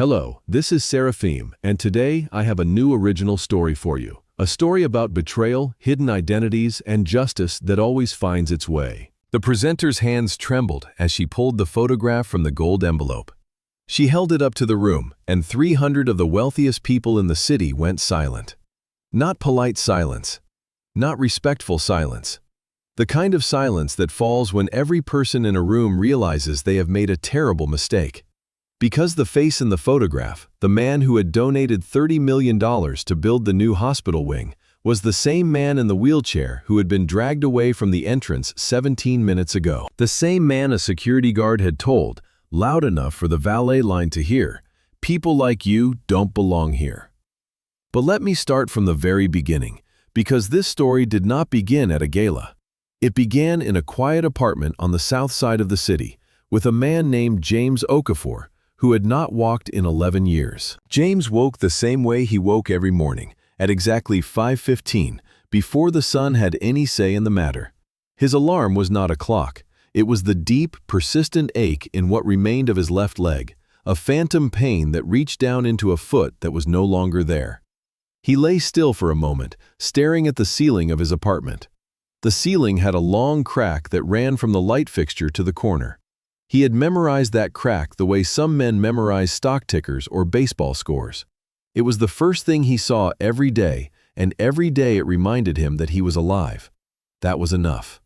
Hello, this is Seraphim, and today I have a new original story for you. A story about betrayal, hidden identities, and justice that always finds its way. The presenter's hands trembled as she pulled the photograph from the gold envelope. She held it up to the room, and 300 of the wealthiest people in the city went silent. Not polite silence. Not respectful silence. The kind of silence that falls when every person in a room realizes they have made a terrible mistake. Because the face in the photograph, the man who had donated $30 million to build the new hospital wing, was the same man in the wheelchair who had been dragged away from the entrance 17 minutes ago. The same man a security guard had told, loud enough for the valet line to hear, "People like you don't belong here." But let me start from the very beginning, because this story did not begin at a gala. It began in a quiet apartment on the south side of the city, with a man named James Okafor, who had not walked in 11 years. James woke the same way he woke every morning, at exactly 5:15, before the sun had any say in the matter. His alarm was not a clock. It was the deep, persistent ache in what remained of his left leg, a phantom pain that reached down into a foot that was no longer there. He lay still for a moment, staring at the ceiling of his apartment. The ceiling had a long crack that ran from the light fixture to the corner. He had memorized that crack the way some men memorize stock tickers or baseball scores. It was the first thing he saw every day, and every day it reminded him that he was alive. That was enough.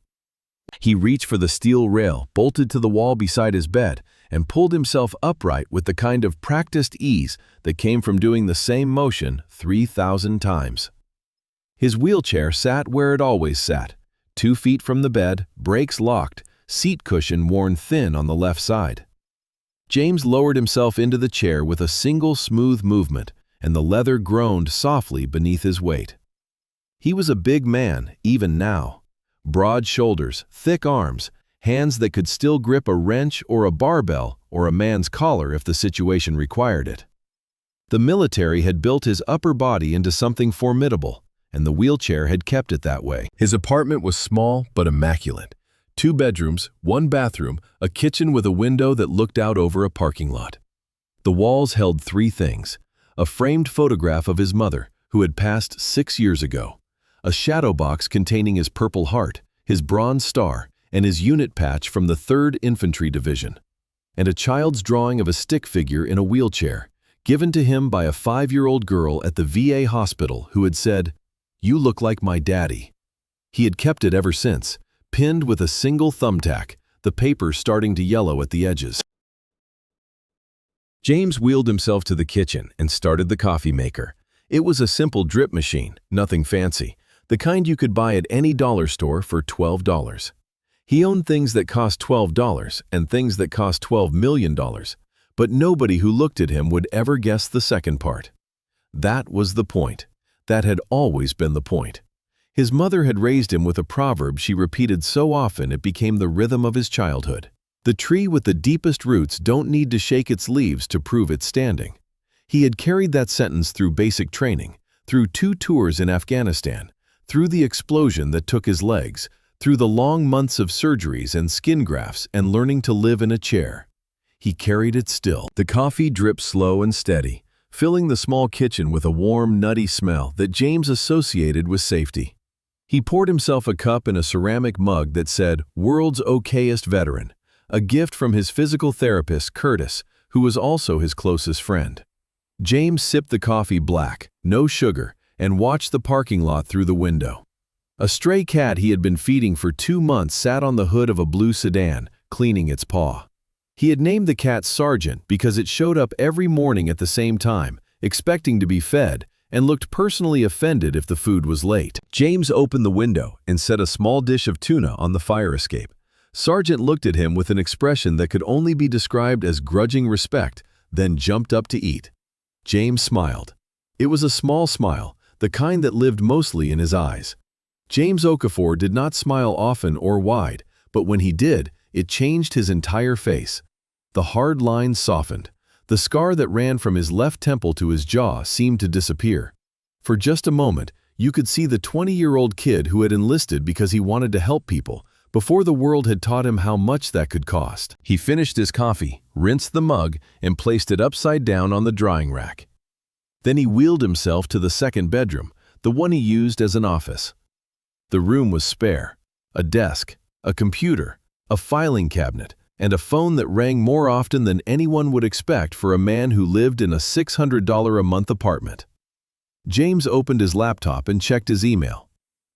He reached for the steel rail, bolted to the wall beside his bed, and pulled himself upright with the kind of practiced ease that came from doing the same motion 3,000 times. His wheelchair sat where it always sat, 2 feet from the bed, brakes locked, seat cushion worn thin on the left side. James lowered himself into the chair with a single smooth movement, and the leather groaned softly beneath his weight. He was a big man, even now. Broad shoulders, thick arms, hands that could still grip a wrench or a barbell or a man's collar if the situation required it. The military had built his upper body into something formidable, and the wheelchair had kept it that way. His apartment was small but immaculate. 2 bedrooms, 1 bathroom, a kitchen with a window that looked out over a parking lot. The walls held 3 things: a framed photograph of his mother, who had passed 6 years ago, a shadow box containing his Purple Heart, his Bronze Star, and his unit patch from the 3rd Infantry Division, and a child's drawing of a stick figure in a wheelchair, given to him by a 5-year-old girl at the VA hospital who had said, "You look like my daddy." He had kept it ever since, pinned with a single thumbtack, the paper starting to yellow at the edges. James wheeled himself to the kitchen and started the coffee maker. It was a simple drip machine, nothing fancy, the kind you could buy at any dollar store for $12. He owned things that cost $12 and things that cost $12 million, but nobody who looked at him would ever guess the second part. That was the point. That had always been the point. His mother had raised him with a proverb she repeated so often it became the rhythm of his childhood. The tree with the deepest roots don't need to shake its leaves to prove it's standing. He had carried that sentence through basic training, through 2 tours in Afghanistan, through the explosion that took his legs, through the long months of surgeries and skin grafts and learning to live in a chair. He carried it still. The coffee dripped slow and steady, filling the small kitchen with a warm, nutty smell that James associated with safety. He poured himself a cup in a ceramic mug that said, "World's Okayest Veteran," a gift from his physical therapist, Curtis, who was also his closest friend. James sipped the coffee black, no sugar, and watched the parking lot through the window. A stray cat he had been feeding for 2 months sat on the hood of a blue sedan, cleaning its paw. He had named the cat Sergeant because it showed up every morning at the same time, expecting to be fed, and looked personally offended if the food was late. James opened the window and set a small dish of tuna on the fire escape. Sergeant looked at him with an expression that could only be described as grudging respect, then jumped up to eat. James smiled. It was a small smile, the kind that lived mostly in his eyes. James Okafor did not smile often or wide, but when he did, it changed his entire face. The hard lines softened. The scar that ran from his left temple to his jaw seemed to disappear. For just a moment, you could see the 20-year-old kid who had enlisted because he wanted to help people, before the world had taught him how much that could cost. He finished his coffee, rinsed the mug, and placed it upside down on the drying rack. Then he wheeled himself to the second bedroom, the one he used as an office. The room was spare. A desk, a computer, a filing cabinet, and a phone that rang more often than anyone would expect for a man who lived in a $600 a month apartment. James opened his laptop and checked his email.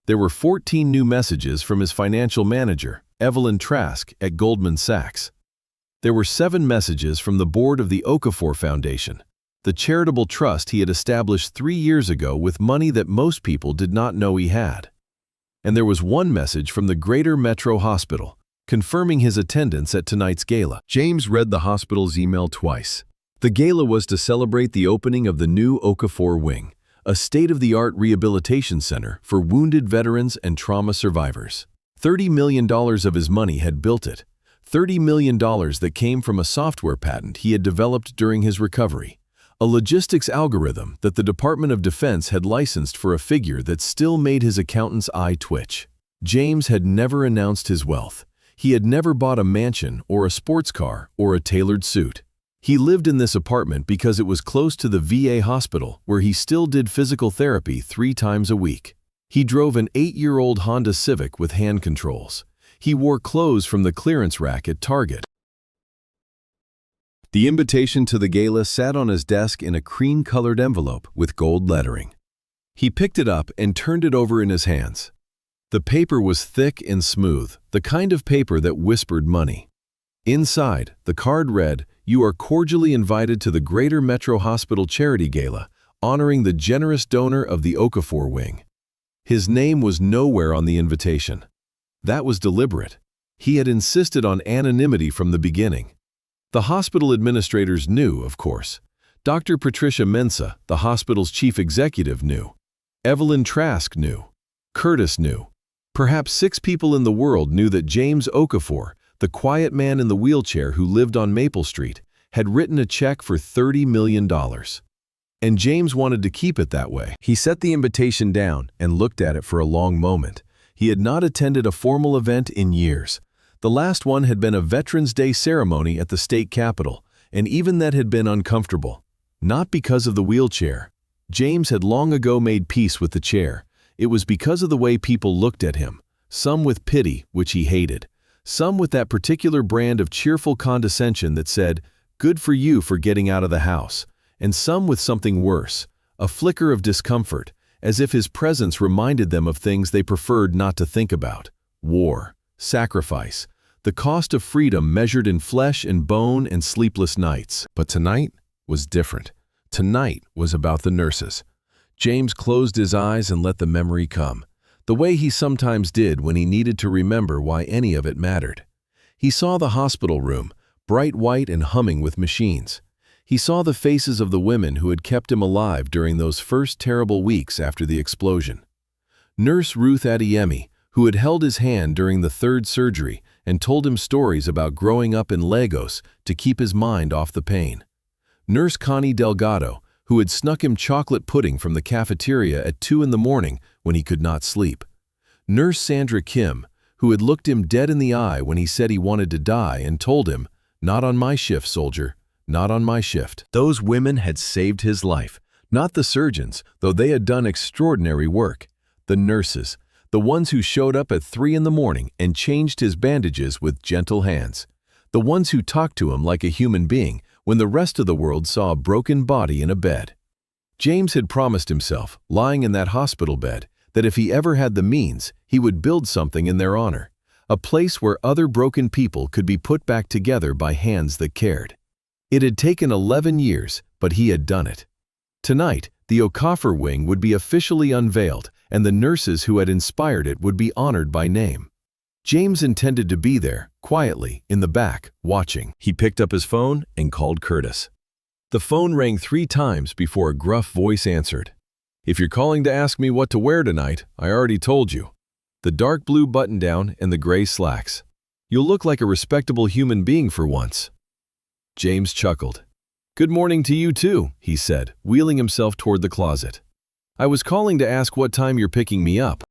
There were 14 new messages from his financial manager, Evelyn Trask, at Goldman Sachs. There were 7 messages from the board of the Okafor Foundation, the charitable trust he had established 3 years ago with money that most people did not know he had. And there was 1 message from the Greater Metro Hospital, confirming his attendance at tonight's gala. James read the hospital's email twice. The gala was to celebrate the opening of the new Okafor Wing, a state-of-the-art rehabilitation center for wounded veterans and trauma survivors. $30 million of his money had built it, $30 million that came from a software patent he had developed during his recovery, a logistics algorithm that the Department of Defense had licensed for a figure that still made his accountant's eye twitch. James had never announced his wealth. He had never bought a mansion or a sports car or a tailored suit. He lived in this apartment because it was close to the VA hospital where he still did physical therapy 3 times a week. He drove an 8-year-old Honda Civic with hand controls. He wore clothes from the clearance rack at Target. The invitation to the gala sat on his desk in a cream-colored envelope with gold lettering. He picked it up and turned it over in his hands. The paper was thick and smooth, the kind of paper that whispered money. Inside, the card read, "You are cordially invited to the Greater Metro Hospital Charity Gala, honoring the generous donor of the Okafor Wing." His name was nowhere on the invitation. That was deliberate. He had insisted on anonymity from the beginning. The hospital administrators knew, of course. Dr. Patricia Mensah, the hospital's chief executive, knew. Evelyn Trask knew. Curtis knew. Perhaps 6 people in the world knew that James Okafor, the quiet man in the wheelchair who lived on Maple Street, had written a check for $30 million. And James wanted to keep it that way. He set the invitation down and looked at it for a long moment. He had not attended a formal event in years. The last one had been a Veterans Day ceremony at the state capitol, and even that had been uncomfortable. Not because of the wheelchair. James had long ago made peace with the chair. It was because of the way people looked at him, some with pity, which he hated, some with that particular brand of cheerful condescension that said, "Good for you for getting out of the house," and some with something worse, a flicker of discomfort, as if his presence reminded them of things they preferred not to think about: war, sacrifice, the cost of freedom measured in flesh and bone and sleepless nights. But tonight was different. Tonight was about the nurses. James closed his eyes and let the memory come, the way he sometimes did when he needed to remember why any of it mattered. He saw the hospital room, bright white and humming with machines. He saw the faces of the women who had kept him alive during those first terrible weeks after the explosion. Nurse Ruth Adeyemi, who had held his hand during the 3rd surgery and told him stories about growing up in Lagos to keep his mind off the pain. Nurse Connie Delgado, who had snuck him chocolate pudding from the cafeteria at 2 in the morning when he could not sleep. Nurse Sandra Kim, who had looked him dead in the eye when he said he wanted to die and told him, "Not on my shift, soldier, not on my shift." Those women had saved his life, not the surgeons, though they had done extraordinary work. The nurses, the ones who showed up at 3 in the morning and changed his bandages with gentle hands. The ones who talked to him like a human being when the rest of the world saw a broken body in a bed. James had promised himself, lying in that hospital bed, that if he ever had the means, he would build something in their honor, a place where other broken people could be put back together by hands that cared. It had taken 11 years, but he had done it. Tonight, the Okafor Wing would be officially unveiled, and the nurses who had inspired it would be honored by name. James intended to be there, quietly, in the back, watching. He picked up his phone and called Curtis. The phone rang 3 times before a gruff voice answered. "If you're calling to ask me what to wear tonight, I already told you. The dark blue button-down and the gray slacks. You'll look like a respectable human being for once." James chuckled. "Good morning to you too," he said, wheeling himself toward the closet. "I was calling to ask what time you're picking me up."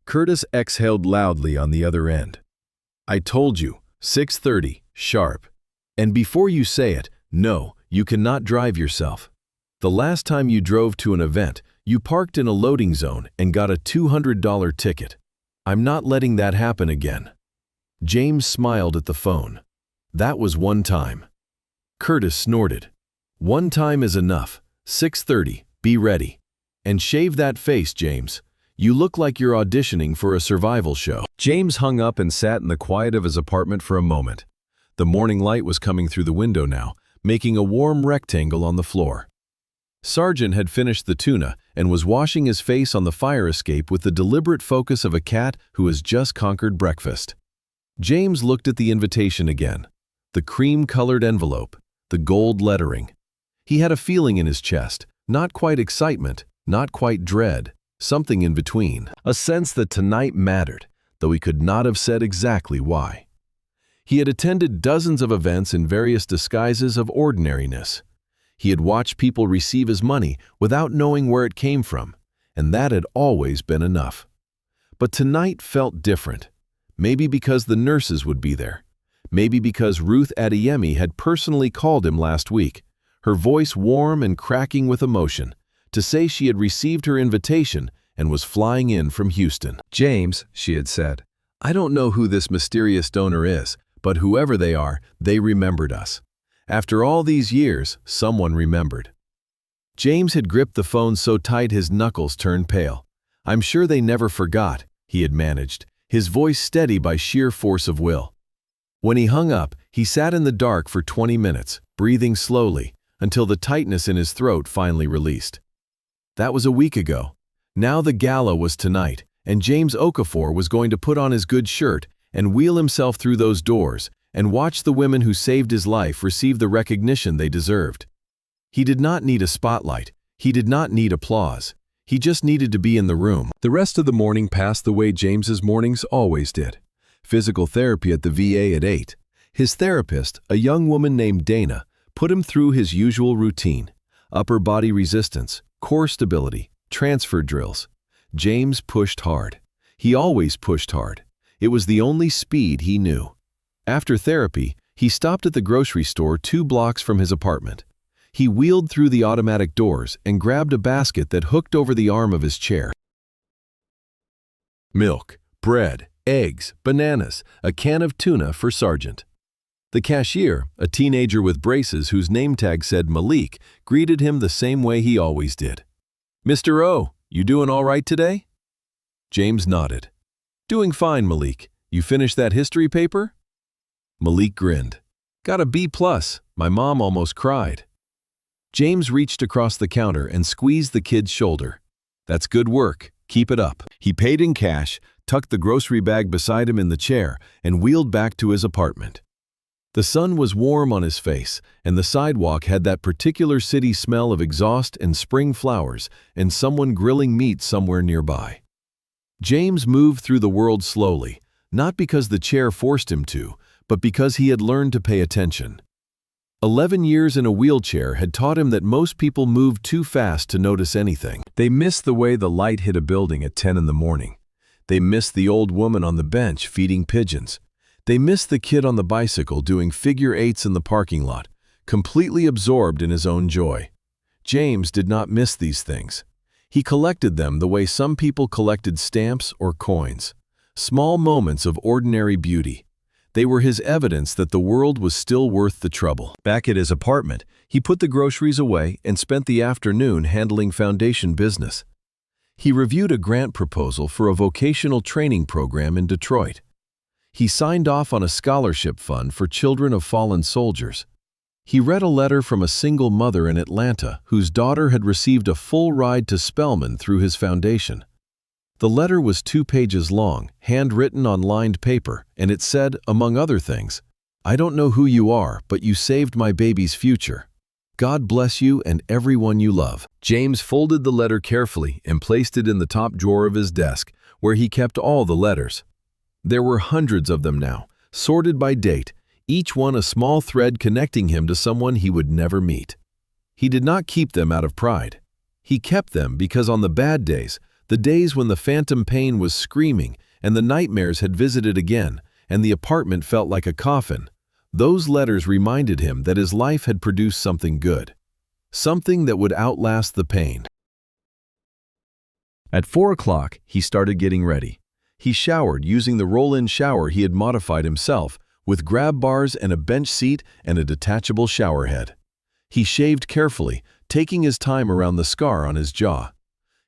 Curtis exhaled loudly on the other end. "I told you, 6:30, sharp. And before you say it, no, you cannot drive yourself. The last time you drove to an event, you parked in a loading zone and got a $200 ticket. I'm not letting that happen again." James smiled at the phone. "That was one time." Curtis snorted. "One time is enough. 6:30, be ready. And shave that face, James. You look like you're auditioning for a survival show." James hung up and sat in the quiet of his apartment for a moment. The morning light was coming through the window now, making a warm rectangle on the floor. Sargent had finished the tuna and was washing his face on the fire escape with the deliberate focus of a cat who has just conquered breakfast. James looked at the invitation again. The cream-colored envelope, the gold lettering. He had a feeling in his chest, not quite excitement, not quite dread, something in between. A sense that tonight mattered, though he could not have said exactly why. He had attended dozens of events in various disguises of ordinariness. He had watched people receive his money without knowing where it came from, and that had always been enough. But tonight felt different. Maybe because the nurses would be there. Maybe because Ruth Adeyemi had personally called him last week, her voice warm and cracking with emotion, to say she had received her invitation and was flying in from Houston. "James," she had said, "I don't know who this mysterious donor is, but whoever they are, they remembered us. After all these years, someone remembered." James had gripped the phone so tight his knuckles turned pale. "I'm sure they never forgot," he had managed, his voice steady by sheer force of will. When he hung up, he sat in the dark for 20 minutes, breathing slowly, until the tightness in his throat finally released. That was a week ago. Now the gala was tonight, and James Okafor was going to put on his good shirt and wheel himself through those doors and watch the women who saved his life receive the recognition they deserved. He did not need a spotlight. He did not need applause. He just needed to be in the room. The rest of the morning passed the way James's mornings always did. Physical therapy at the VA at 8. His therapist, a young woman named Dana, put him through his usual routine: upper body resistance, core stability, transfer drills. James pushed hard. He always pushed hard. It was the only speed he knew. After therapy, he stopped at the grocery store 2 blocks from his apartment. He wheeled through the automatic doors and grabbed a basket that hooked over the arm of his chair. Milk, bread, eggs, bananas, a can of tuna for Sargent. The cashier, a teenager with braces whose name tag said Malik, greeted him the same way he always did. "Mr. O, you doing all right today?" James nodded. "Doing fine, Malik. You finished that history paper?" Malik grinned. "Got a B+. My mom almost cried." James reached across the counter and squeezed the kid's shoulder. "That's good work. Keep it up." He paid in cash, tucked the grocery bag beside him in the chair, and wheeled back to his apartment. The sun was warm on his face, and the sidewalk had that particular city smell of exhaust and spring flowers and someone grilling meat somewhere nearby. James moved through the world slowly, not because the chair forced him to, but because he had learned to pay attention. 11 years in a wheelchair had taught him that most people moved too fast to notice anything. They missed the way the light hit a building at 10 in the morning. They missed the old woman on the bench feeding pigeons. They missed the kid on the bicycle doing figure eights in the parking lot, completely absorbed in his own joy. James did not miss these things. He collected them the way some people collected stamps or coins. Small moments of ordinary beauty. They were his evidence that the world was still worth the trouble. Back at his apartment, he put the groceries away and spent the afternoon handling foundation business. He reviewed a grant proposal for a vocational training program in Detroit. He signed off on a scholarship fund for children of fallen soldiers. He read a letter from a single mother in Atlanta whose daughter had received a full ride to Spelman through his foundation. The letter was 2 pages long, handwritten on lined paper, and it said, among other things, "I don't know who you are, but you saved my baby's future. God bless you and everyone you love." James folded the letter carefully and placed it in the top drawer of his desk, where he kept all the letters. There were hundreds of them now, sorted by date, each one a small thread connecting him to someone he would never meet. He did not keep them out of pride. He kept them because on the bad days, The days when the phantom pain was screaming and the nightmares had visited again, and the apartment felt like a coffin. Those letters reminded him that his life had produced something good. Something that would outlast the pain. At 4 o'clock, he started getting ready. He showered using the roll-in shower he had modified himself, with grab bars and a bench seat and a detachable shower head. He shaved carefully, taking his time around the scar on his jaw.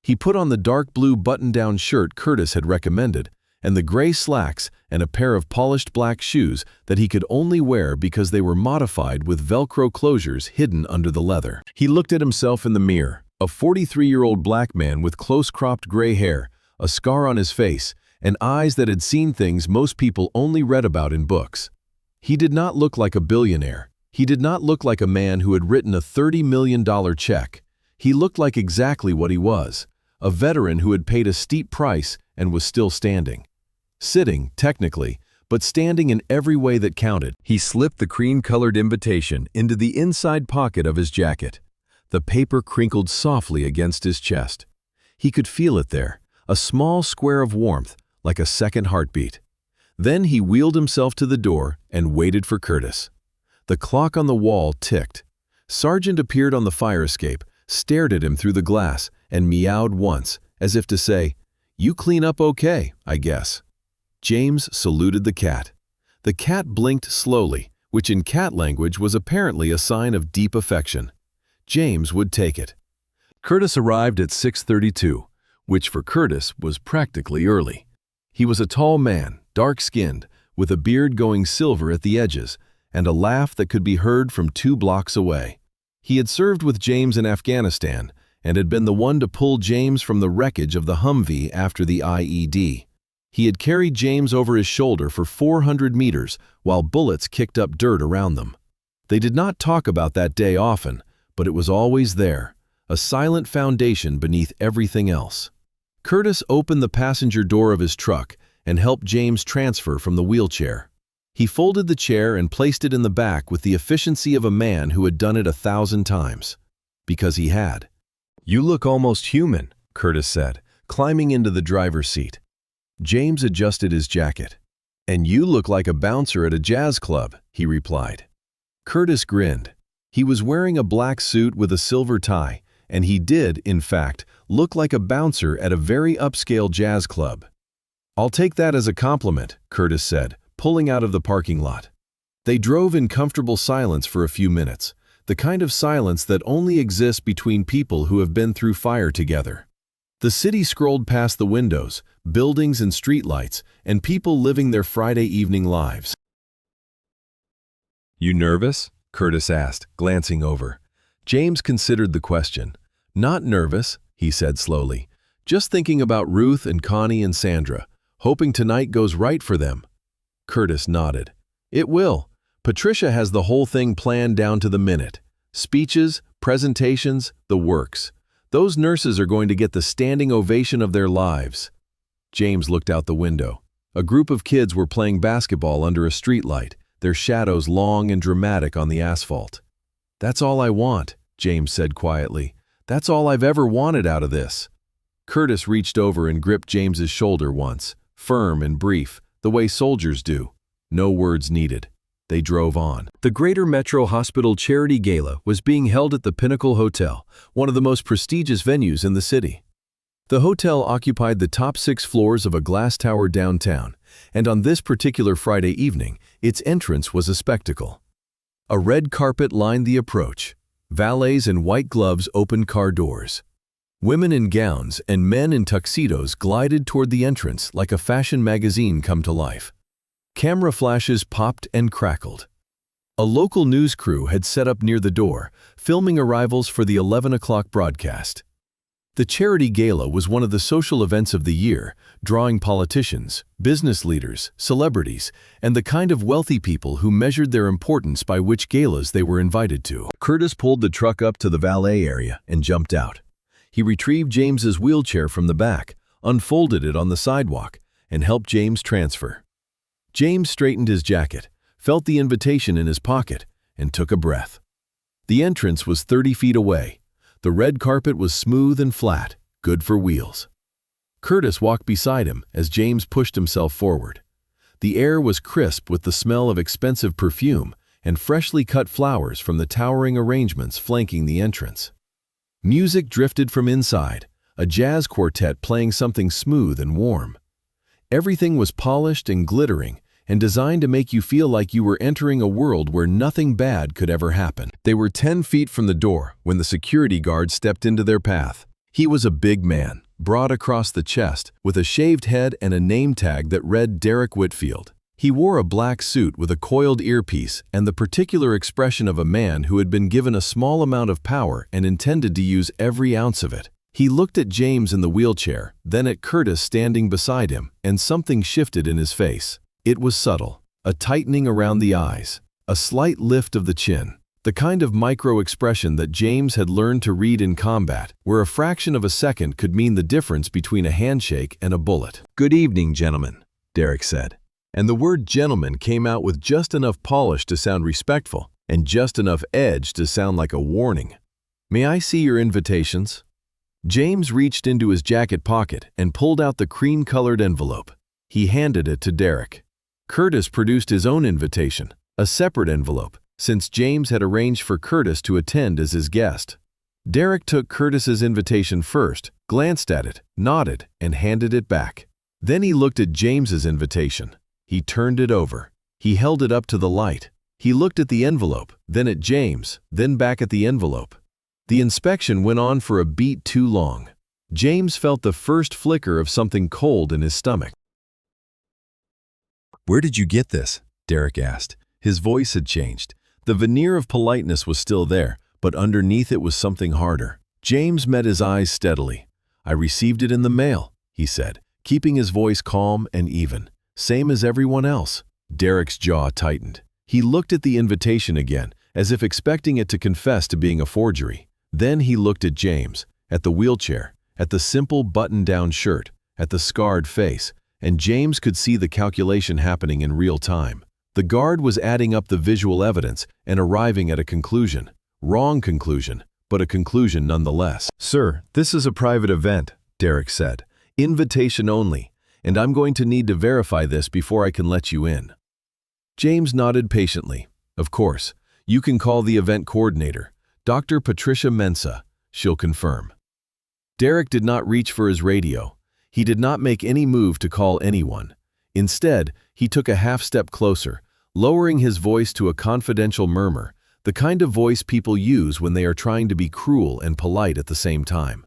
He put on the dark blue button-down shirt Curtis had recommended, and the gray slacks and a pair of polished black shoes that he could only wear because they were modified with Velcro closures hidden under the leather. He looked at himself in the mirror, a 43-year-old black man with close-cropped gray hair, a scar on his face, and eyes that had seen things most people only read about in books. He did not look like a billionaire. He did not look like a man who had written a $30 million check. He looked like exactly what he was, a veteran who had paid a steep price and was still standing. Sitting, technically, but standing in every way that counted. He slipped the cream-colored invitation into the inside pocket of his jacket. The paper crinkled softly against his chest. He could feel it there, a small square of warmth, like a second heartbeat. Then he wheeled himself to the door and waited for Curtis. The clock on the wall ticked. Sargent appeared on the fire escape, stared at him through the glass, and meowed once, as if to say, "You clean up okay, I guess." James saluted the cat. The cat blinked slowly, which in cat language was apparently a sign of deep affection. James would take it. Curtis arrived at 6:32, which for Curtis was practically early. He was a tall man, dark-skinned, with a beard going silver at the edges, and a laugh that could be heard from 2 blocks away. He had served with James in Afghanistan and had been the one to pull James from the wreckage of the Humvee after the IED. He had carried James over his shoulder for 400 meters while bullets kicked up dirt around them. They did not talk about that day often, but it was always there, a silent foundation beneath everything else. Curtis opened the passenger door of his truck and helped James transfer from the wheelchair. He folded the chair and placed it in the back with the efficiency of a man who had done it 1,000 times. Because he had. "You look almost human," Curtis said, climbing into the driver's seat. James adjusted his jacket. "And you look like a bouncer at a jazz club," he replied. Curtis grinned. He was wearing a black suit with a silver tie, and he did, in fact, look like a bouncer at a very upscale jazz club. "I'll take that as a compliment," Curtis said, pulling out of the parking lot. They drove in comfortable silence for a few minutes, the kind of silence that only exists between people who have been through fire together. The city scrolled past the windows, buildings and streetlights, and people living their Friday evening lives. "You nervous?" Curtis asked, glancing over. James considered the question. "Not nervous," he said slowly. "Just thinking about Ruth and Connie and Sandra, hoping tonight goes right for them." Curtis nodded. "It will. Patricia has the whole thing planned down to the minute. Speeches, presentations, the works. Those nurses are going to get the standing ovation of their lives." James looked out the window. A group of kids were playing basketball under a streetlight, their shadows long and dramatic on the asphalt. "That's all I want," James said quietly. "That's all I've ever wanted out of this." Curtis reached over and gripped James's shoulder once, firm and brief, the way soldiers do. No words needed. They drove on. The Greater Metro Hospital Charity Gala was being held at the Pinnacle Hotel, one of the most prestigious venues in the city. The hotel occupied the top 6 floors of a glass tower downtown, and on this particular Friday evening, its entrance was a spectacle. A red carpet lined the approach. Valets in white gloves opened car doors. Women in gowns and men in tuxedos glided toward the entrance like a fashion magazine come to life. Camera flashes popped and crackled. A local news crew had set up near the door, filming arrivals for the 11 o'clock broadcast. The Charity Gala was one of the social events of the year, drawing politicians, business leaders, celebrities, and the kind of wealthy people who measured their importance by which galas they were invited to. Curtis pulled the truck up to the valet area and jumped out. He retrieved James's wheelchair from the back, unfolded it on the sidewalk, and helped James transfer. James straightened his jacket, felt the invitation in his pocket, and took a breath. The entrance was 30 feet away. The red carpet was smooth and flat, good for wheels. Curtis walked beside him as James pushed himself forward. The air was crisp with the smell of expensive perfume and freshly cut flowers from the towering arrangements flanking the entrance. Music drifted from inside, a jazz quartet playing something smooth and warm. Everything was polished and glittering and designed to make you feel like you were entering a world where nothing bad could ever happen. They were 10 feet from the door when the security guard stepped into their path. He was a big man, broad across the chest, with a shaved head and a name tag that read Derek Whitfield. He wore a black suit with a coiled earpiece and the particular expression of a man who had been given a small amount of power and intended to use every ounce of it. He looked at James in the wheelchair, then at Curtis standing beside him, and something shifted in his face. It was subtle, a tightening around the eyes, a slight lift of the chin, the kind of micro-expression that James had learned to read in combat, where a fraction of a second could mean the difference between a handshake and a bullet. "Good evening, gentlemen," Derek said. And the word gentleman came out with just enough polish to sound respectful, and just enough edge to sound like a warning. "May I see your invitations?" James reached into his jacket pocket and pulled out the cream-colored envelope. He handed it to Derek. Curtis produced his own invitation, a separate envelope, since James had arranged for Curtis to attend as his guest. Derek took Curtis's invitation first, glanced at it, nodded, and handed it back. Then he looked at James's invitation. He turned it over. He held it up to the light. He looked at the envelope, then at James, then back at the envelope. The inspection went on for a beat too long. James felt the first flicker of something cold in his stomach. "Where did you get this?" Derek asked. His voice had changed. The veneer of politeness was still there, but underneath it was something harder. James met his eyes steadily. "I received it in the mail," he said, keeping his voice calm and even. "Same as everyone else." Derek's jaw tightened. He looked at the invitation again, as if expecting it to confess to being a forgery. Then he looked at James, at the wheelchair, at the simple button-down shirt, at the scarred face, and James could see the calculation happening in real time. The guard was adding up the visual evidence and arriving at a conclusion. Wrong conclusion, but a conclusion nonetheless. "Sir, this is a private event," Derek said. "Invitation only, and I'm going to need to verify this before I can let you in." James nodded patiently. "Of course, you can call the event coordinator, Dr. Patricia Mensah. She'll confirm." Derek did not reach for his radio. He did not make any move to call anyone. Instead, he took a half-step closer, lowering his voice to a confidential murmur, the kind of voice people use when they are trying to be cruel and polite at the same time.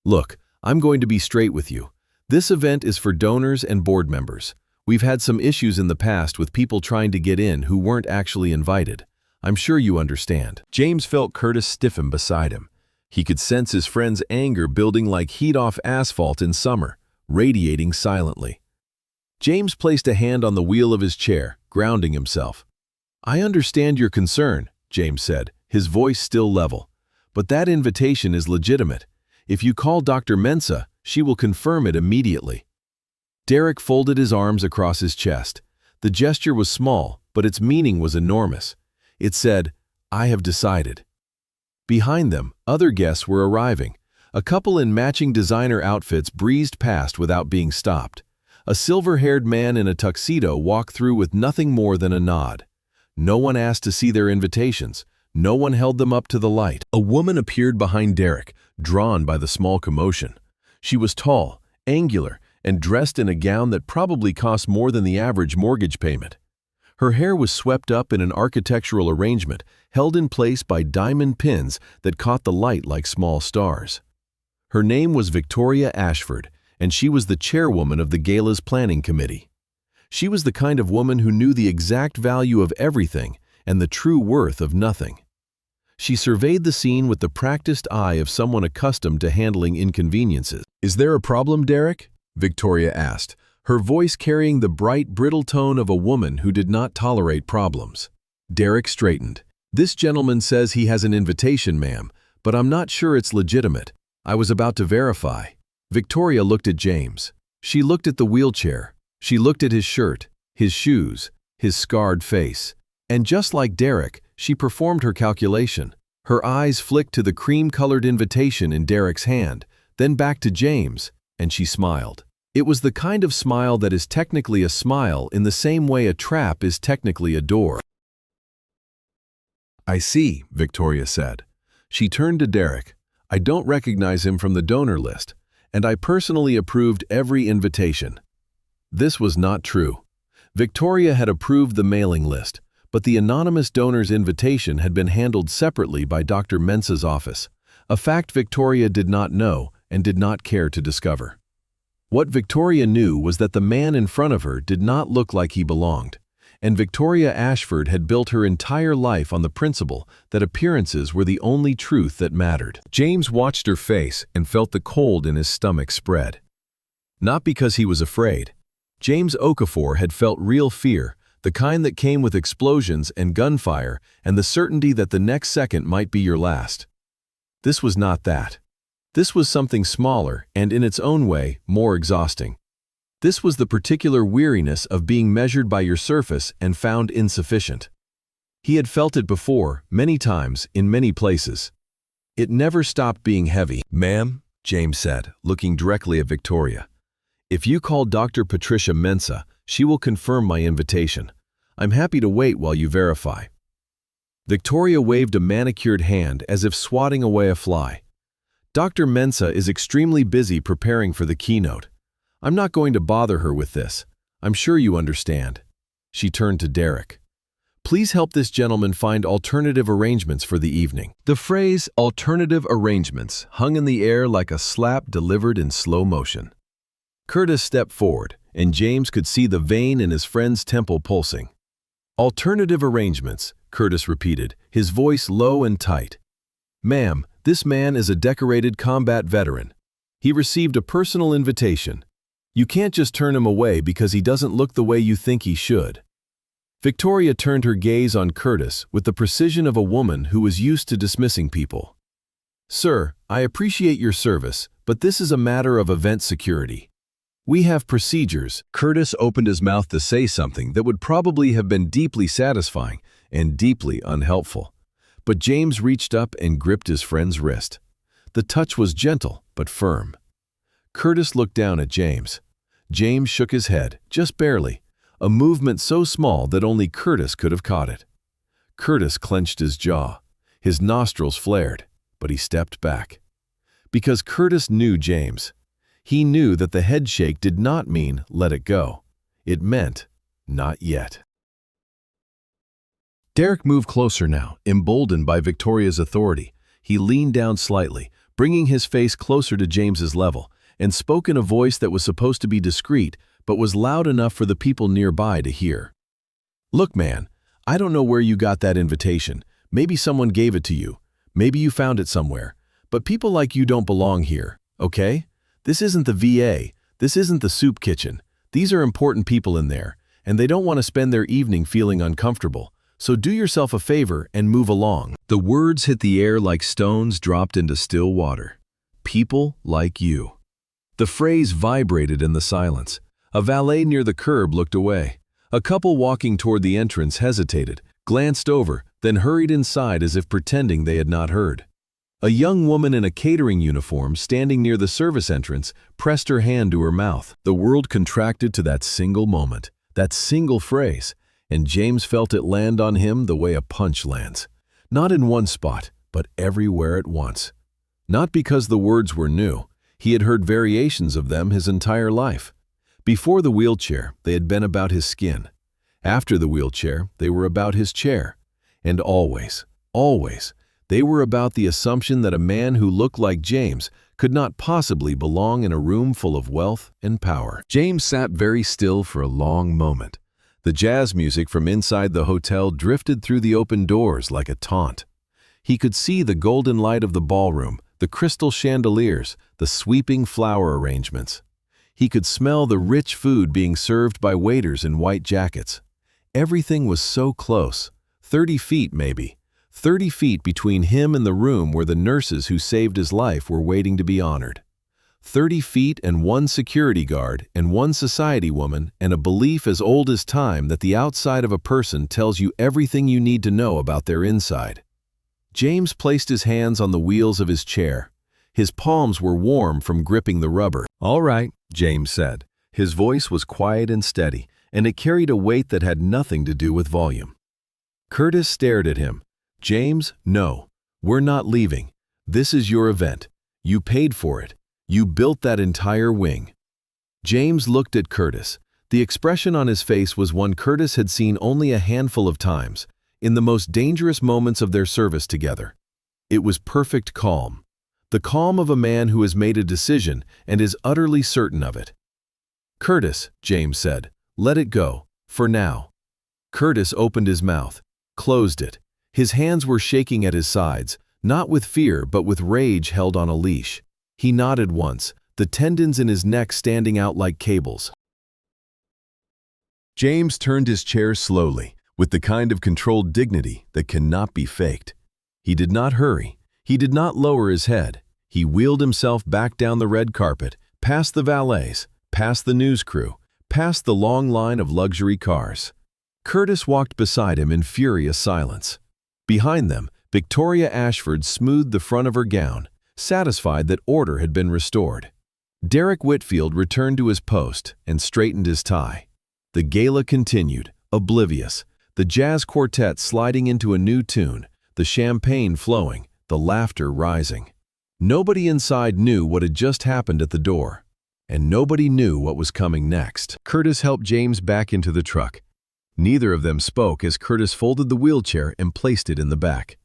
"Look, I'm going to be straight with you. This event is for donors and board members. We've had some issues in the past with people trying to get in who weren't actually invited. I'm sure you understand." James felt Curtis stiffen beside him. He could sense his friend's anger building like heat off asphalt in summer, radiating silently. James placed a hand on the wheel of his chair, grounding himself. "I understand your concern," James said, his voice still level. "But that invitation is legitimate. If you call Dr. Mensah, she will confirm it immediately." Derek folded his arms across his chest. The gesture was small, but its meaning was enormous. It said, "I have decided." Behind them, other guests were arriving. A couple in matching designer outfits breezed past without being stopped. A silver-haired man in a tuxedo walked through with nothing more than a nod. No one asked to see their invitations. No one held them up to the light. A woman appeared behind Derek, drawn by the small commotion. She was tall, angular, and dressed in a gown that probably cost more than the average mortgage payment. Her hair was swept up in an architectural arrangement, held in place by diamond pins that caught the light like small stars. Her name was Victoria Ashford, and she was the chairwoman of the Gala's planning committee. She was the kind of woman who knew the exact value of everything and the true worth of nothing. She surveyed the scene with the practiced eye of someone accustomed to handling inconveniences. "Is there a problem, Derek?" Victoria asked, her voice carrying the bright, brittle tone of a woman who did not tolerate problems. Derek straightened. "This gentleman says he has an invitation, ma'am, but I'm not sure it's legitimate. I was about to verify." Victoria looked at James. She looked at the wheelchair. She looked at his shirt, his shoes, his scarred face. And just like Derek, she performed her calculation. Her eyes flicked to the cream-colored invitation in Derek's hand, then back to James, and she smiled. It was the kind of smile that is technically a smile in the same way a trap is technically a door. "I see," Victoria said. She turned to Derek. "I don't recognize him from the donor list, and I personally approved every invitation." This was not true. Victoria had approved the mailing list, but the anonymous donor's invitation had been handled separately by Dr. Mensah's office, a fact Victoria did not know and did not care to discover. What Victoria knew was that the man in front of her did not look like he belonged, and Victoria Ashford had built her entire life on the principle that appearances were the only truth that mattered. James watched her face and felt the cold in his stomach spread. Not because he was afraid. James Okafor had felt real fear, the kind that came with explosions and gunfire and the certainty that the next second might be your last. This was not that. This was something smaller and, in its own way, more exhausting. This was the particular weariness of being measured by your surface and found insufficient. He had felt it before, many times, in many places. It never stopped being heavy. "Ma'am," James said, looking directly at Victoria, "if you call Dr. Patricia Mensah, she will confirm my invitation. I'm happy to wait while you verify." Victoria waved a manicured hand as if swatting away a fly. "Dr. Mensah is extremely busy preparing for the keynote. I'm not going to bother her with this. I'm sure you understand." She turned to Derek. "Please help this gentleman find alternative arrangements for the evening." The phrase "alternative arrangements" hung in the air like a slap delivered in slow motion. Curtis stepped forward, and James could see the vein in his friend's temple pulsing. "Alternative arrangements," Curtis repeated, his voice low and tight. "Ma'am, this man is a decorated combat veteran. He received a personal invitation. You can't just turn him away because he doesn't look the way you think he should." Victoria turned her gaze on Curtis with the precision of a woman who was used to dismissing people. "Sir, I appreciate your service, but this is a matter of event security. We have procedures." Curtis opened his mouth to say something that would probably have been deeply satisfying and deeply unhelpful. But James reached up and gripped his friend's wrist. The touch was gentle but firm. Curtis looked down at James. James shook his head, just barely, a movement so small that only Curtis could have caught it. Curtis clenched his jaw. His nostrils flared, but he stepped back. Because Curtis knew James. He knew that the headshake did not mean let it go. It meant not yet. Derek moved closer now, emboldened by Victoria's authority. He leaned down slightly, bringing his face closer to James's level, and spoke in a voice that was supposed to be discreet, but was loud enough for the people nearby to hear. "Look, man, I don't know where you got that invitation. Maybe someone gave it to you. Maybe you found it somewhere. But people like you don't belong here, okay? This isn't the VA. This isn't the soup kitchen. These are important people in there, and they don't want to spend their evening feeling uncomfortable. So do yourself a favor and move along." The words hit the air like stones dropped into still water. People like you. The phrase vibrated in the silence. A valet near the curb looked away. A couple walking toward the entrance hesitated, glanced over, then hurried inside as if pretending they had not heard. A young woman in a catering uniform standing near the service entrance pressed her hand to her mouth. The world contracted to that single moment, that single phrase, and James felt it land on him the way a punch lands. Not in one spot, but everywhere at once. Not because the words were new. He had heard variations of them his entire life. Before the wheelchair, they had been about his skin. After the wheelchair, they were about his chair. And always, always, they were about the assumption that a man who looked like James could not possibly belong in a room full of wealth and power. James sat very still for a long moment. The jazz music from inside the hotel drifted through the open doors like a taunt. He could see the golden light of the ballroom, the crystal chandeliers, the sweeping flower arrangements. He could smell the rich food being served by waiters in white jackets. Everything was so close, 30 feet maybe. 30 feet between him and the room where the nurses who saved his life were waiting to be honored. 30 feet and one security guard and one society woman and a belief as old as time that the outside of a person tells you everything you need to know about their inside. James placed his hands on the wheels of his chair. His palms were warm from gripping the rubber. "All right," James said. His voice was quiet and steady, and it carried a weight that had nothing to do with volume. Curtis stared at him. "James, no. We're not leaving. This is your event. You paid for it. You built that entire wing." James looked at Curtis. The expression on his face was one Curtis had seen only a handful of times, in the most dangerous moments of their service together. It was perfect calm. The calm of a man who has made a decision and is utterly certain of it. "Curtis," James said, "let it go, for now." Curtis opened his mouth, closed it. His hands were shaking at his sides, not with fear but with rage held on a leash. He nodded once, the tendons in his neck standing out like cables. James turned his chair slowly, with the kind of controlled dignity that cannot be faked. He did not hurry. He did not lower his head. He wheeled himself back down the red carpet, past the valets, past the news crew, past the long line of luxury cars. Curtis walked beside him in furious silence. Behind them, Victoria Ashford smoothed the front of her gown, satisfied that order had been restored. Derek Whitfield returned to his post and straightened his tie. The gala continued, oblivious, the jazz quartet sliding into a new tune, the champagne flowing, the laughter rising. Nobody inside knew what had just happened at the door, and nobody knew what was coming next. Curtis helped James back into the truck. Neither of them spoke as Curtis folded the wheelchair and placed it in the back.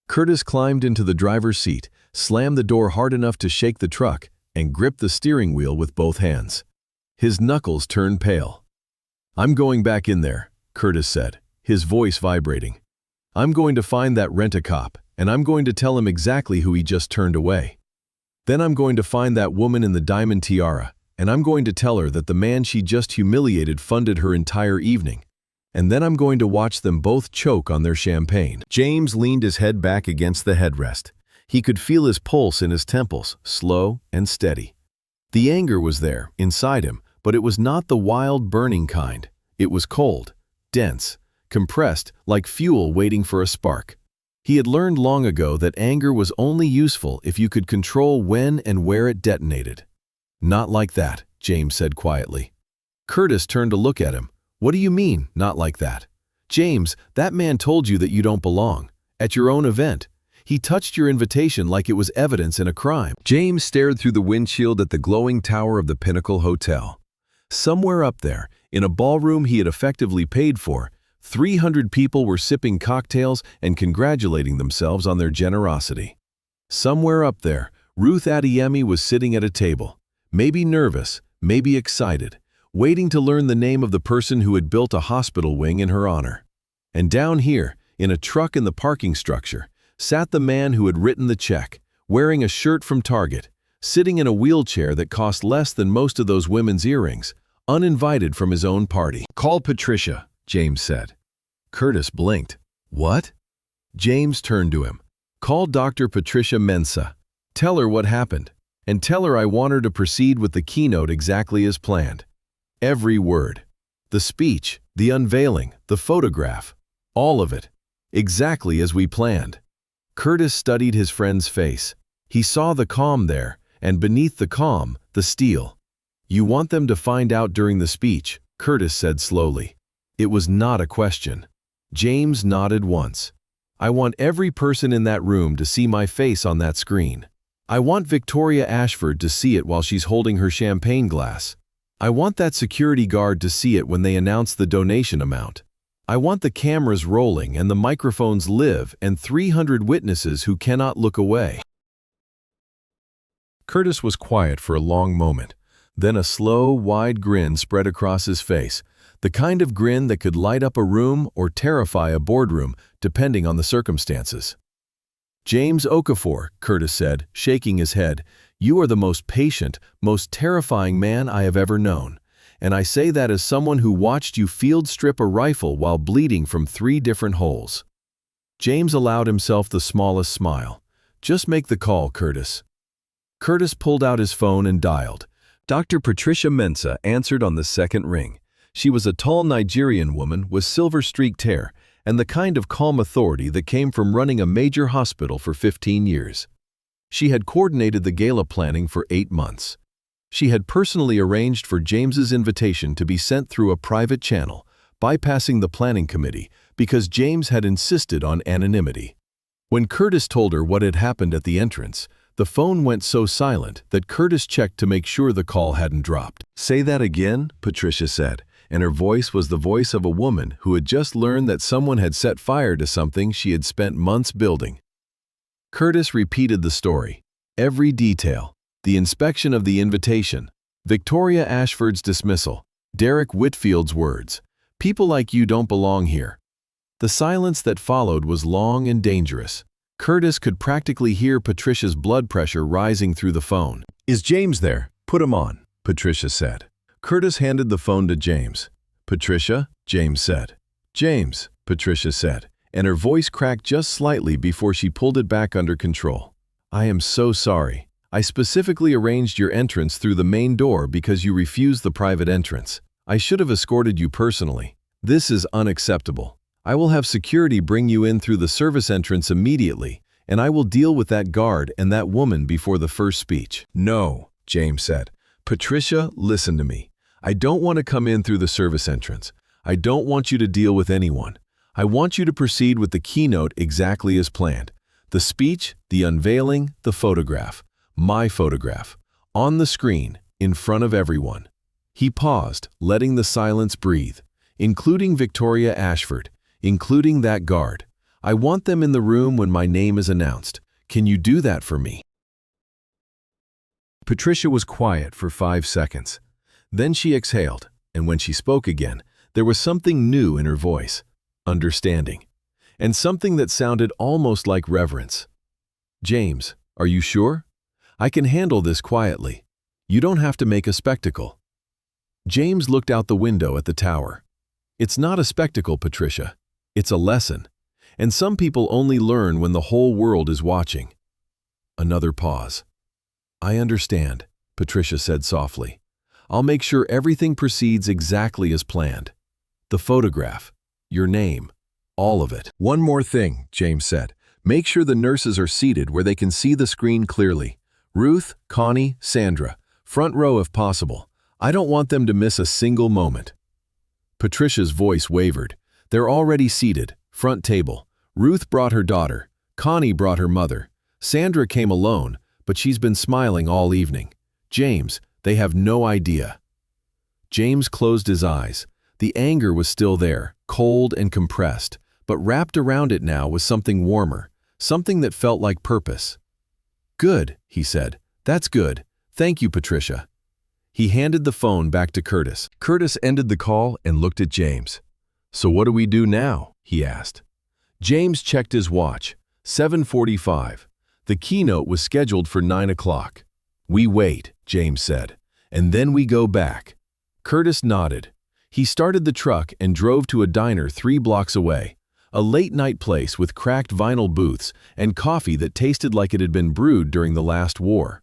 Curtis climbed into the driver's seat, slammed the door hard enough to shake the truck, and gripped the steering wheel with both hands. His knuckles turned pale. "I'm going back in there," Curtis said, his voice vibrating. "I'm going to find that rent-a-cop, and I'm going to tell him exactly who he just turned away. Then I'm going to find that woman in the diamond tiara, and I'm going to tell her that the man she just humiliated funded her entire evening. And then I'm going to watch them both choke on their champagne." James leaned his head back against the headrest. He could feel his pulse in his temples, slow and steady. The anger was there, inside him, but it was not the wild, burning kind. It was cold, dense, compressed, like fuel waiting for a spark. He had learned long ago that anger was only useful if you could control when and where it detonated. "Not like that," James said quietly. Curtis turned to look at him. "What do you mean, not like that?" "James, that man told you that you don't belong. At your own event. He touched your invitation like it was evidence in a crime." James stared through the windshield at the glowing tower of the Pinnacle Hotel. Somewhere up there, in a ballroom he had effectively paid for, 300 people were sipping cocktails and congratulating themselves on their generosity. Somewhere up there, Ruth Adeyemi was sitting at a table, maybe nervous, maybe excited, waiting to learn the name of the person who had built a hospital wing in her honor. And down here, in a truck in the parking structure, sat the man who had written the check, wearing a shirt from Target, sitting in a wheelchair that cost less than most of those women's earrings, uninvited from his own party. "Call Patricia," James said. Curtis blinked. "What?" James turned to him. "Call Dr. Patricia Mensah. Tell her what happened, and tell her I want her to proceed with the keynote exactly as planned. Every word. The speech, the unveiling, the photograph. All of it. Exactly as we planned." Curtis studied his friend's face. He saw the calm there, and beneath the calm, the steel. "You want them to find out during the speech," Curtis said slowly. It was not a question. James nodded once. "I want every person in that room to see my face on that screen. I want Victoria Ashford to see it while she's holding her champagne glass. I want that security guard to see it when they announce the donation amount. I want the cameras rolling and the microphones live and 300 witnesses who cannot look away." Curtis was quiet for a long moment. Then a slow, wide grin spread across his face, the kind of grin that could light up a room or terrify a boardroom, depending on the circumstances. "James Okafor," Curtis said, shaking his head, "you are the most patient, most terrifying man I have ever known. And I say that as someone who watched you field strip a rifle while bleeding from 3 different holes." James allowed himself the smallest smile. "Just make the call, Curtis." Curtis pulled out his phone and dialed. Dr. Patricia Mensah answered on the second ring. She was a tall Nigerian woman with silver-streaked hair and the kind of calm authority that came from running a major hospital for 15 years. She had coordinated the gala planning for 8 months. She had personally arranged for James's invitation to be sent through a private channel, bypassing the planning committee because James had insisted on anonymity. When Curtis told her what had happened at the entrance, the phone went so silent that Curtis checked to make sure the call hadn't dropped. "Say that again," Patricia said, and her voice was the voice of a woman who had just learned that someone had set fire to something she had spent months building. Curtis repeated the story, every detail, the inspection of the invitation, Victoria Ashford's dismissal, Derek Whitfield's words, "People like you don't belong here." The silence that followed was long and dangerous. Curtis could practically hear Patricia's blood pressure rising through the phone. "Is James there? Put him on," Patricia said. Curtis handed the phone to James. "Patricia," James said. "James," Patricia said, and her voice cracked just slightly before she pulled it back under control. "I am so sorry. I specifically arranged your entrance through the main door because you refused the private entrance. I should have escorted you personally. This is unacceptable. I will have security bring you in through the service entrance immediately, and I will deal with that guard and that woman before the first speech." "No," James said. "Patricia, listen to me. I don't want to come in through the service entrance. I don't want you to deal with anyone. I want you to proceed with the keynote exactly as planned. The speech, the unveiling, the photograph. My photograph. On the screen, in front of everyone." He paused, letting the silence breathe. "Including Victoria Ashford. Including that guard. I want them in the room when my name is announced. Can you do that for me?" Patricia was quiet for 5 seconds. Then she exhaled, and when she spoke again, there was something new in her voice, understanding, and something that sounded almost like reverence. "James, are you sure? I can handle this quietly. You don't have to make a spectacle." James looked out the window at the tower. "It's not a spectacle, Patricia. It's a lesson, and some people only learn when the whole world is watching." Another pause. "I understand," Patricia said softly. "I'll make sure everything proceeds exactly as planned. The photograph, your name, all of it." "One more thing," James said. "Make sure the nurses are seated where they can see the screen clearly. Ruth, Connie, Sandra, front row if possible. I don't want them to miss a single moment." Patricia's voice wavered. "They're already seated, front table. Ruth brought her daughter. Connie brought her mother. Sandra came alone, but she's been smiling all evening. James, they have no idea." James closed his eyes. The anger was still there, cold and compressed, but wrapped around it now was something warmer, something that felt like purpose. "Good," he said. "That's good. Thank you, Patricia." He handed the phone back to Curtis. Curtis ended the call and looked at James. "So what do we do now?" he asked. James checked his watch. 7:45. The keynote was scheduled for 9 o'clock. "We wait," James said, "and then we go back." Curtis nodded. He started the truck and drove to a diner 3 blocks away, a late-night place with cracked vinyl booths and coffee that tasted like it had been brewed during the last war.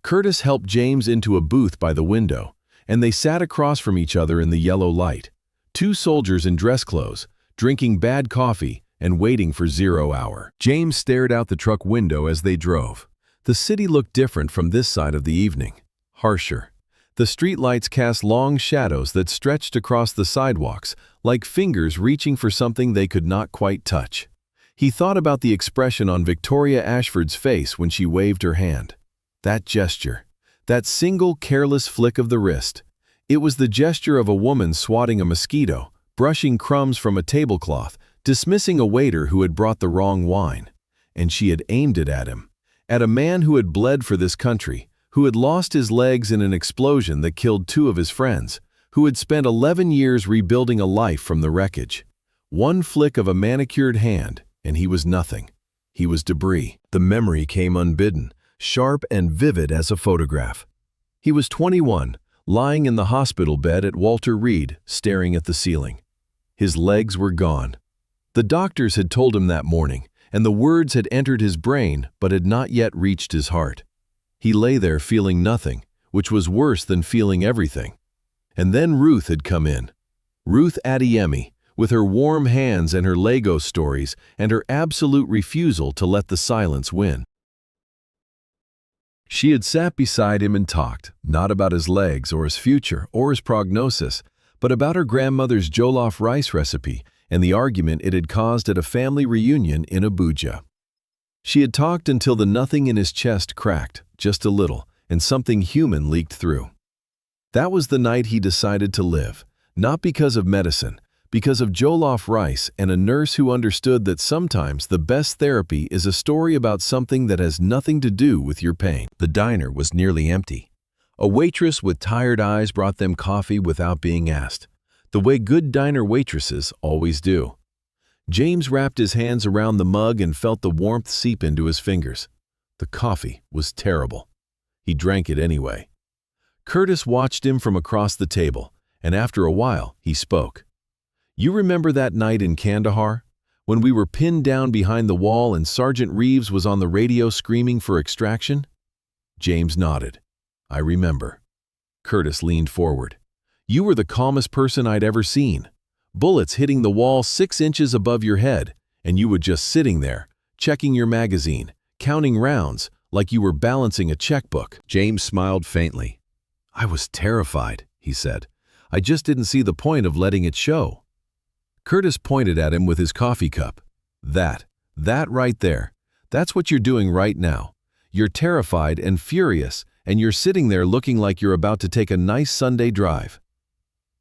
Curtis helped James into a booth by the window, and they sat across from each other in the yellow light. 2 soldiers in dress clothes, drinking bad coffee and waiting for 0 hour. James stared out the truck window as they drove. The city looked different from this side of the evening, harsher. The streetlights cast long shadows that stretched across the sidewalks, like fingers reaching for something they could not quite touch. He thought about the expression on Victoria Ashford's face when she waved her hand. That gesture, that single careless flick of the wrist. It was the gesture of a woman swatting a mosquito, brushing crumbs from a tablecloth, dismissing a waiter who had brought the wrong wine. And she had aimed it at him, at a man who had bled for this country, who had lost his legs in an explosion that killed 2 of his friends, who had spent 11 years rebuilding a life from the wreckage. One flick of a manicured hand, and he was nothing. He was debris. The memory came unbidden, sharp and vivid as a photograph. He was 21, lying in the hospital bed at Walter Reed, staring at the ceiling. His legs were gone. The doctors had told him that morning, and the words had entered his brain but had not yet reached his heart. He lay there feeling nothing, which was worse than feeling everything. And then Ruth had come in. Ruth Adeyemi, with her warm hands and her Lego stories and her absolute refusal to let the silence win. She had sat beside him and talked, not about his legs or his future or his prognosis, but about her grandmother's jollof rice recipe and the argument it had caused at a family reunion in Abuja. She had talked until the nothing in his chest cracked, just a little, and something human leaked through. That was the night he decided to live, not because of medicine, because of jollof rice and a nurse who understood that sometimes the best therapy is a story about something that has nothing to do with your pain. The diner was nearly empty. A waitress with tired eyes brought them coffee without being asked, the way good diner waitresses always do. James wrapped his hands around the mug and felt the warmth seep into his fingers. The coffee was terrible. He drank it anyway. Curtis watched him from across the table, and after a while, he spoke. "You remember that night in Kandahar, when we were pinned down behind the wall and Sergeant Reeves was on the radio screaming for extraction?" James nodded. "I remember." Curtis leaned forward. "You were the calmest person I'd ever seen. Bullets hitting the wall 6 inches above your head, and you were just sitting there, checking your magazine, counting rounds, like you were balancing a checkbook." James smiled faintly. "I was terrified," he said. "I just didn't see the point of letting it show." Curtis pointed at him with his coffee cup. That right there, that's what you're doing right now. You're terrified and furious, and you're sitting there looking like you're about to take a nice Sunday drive."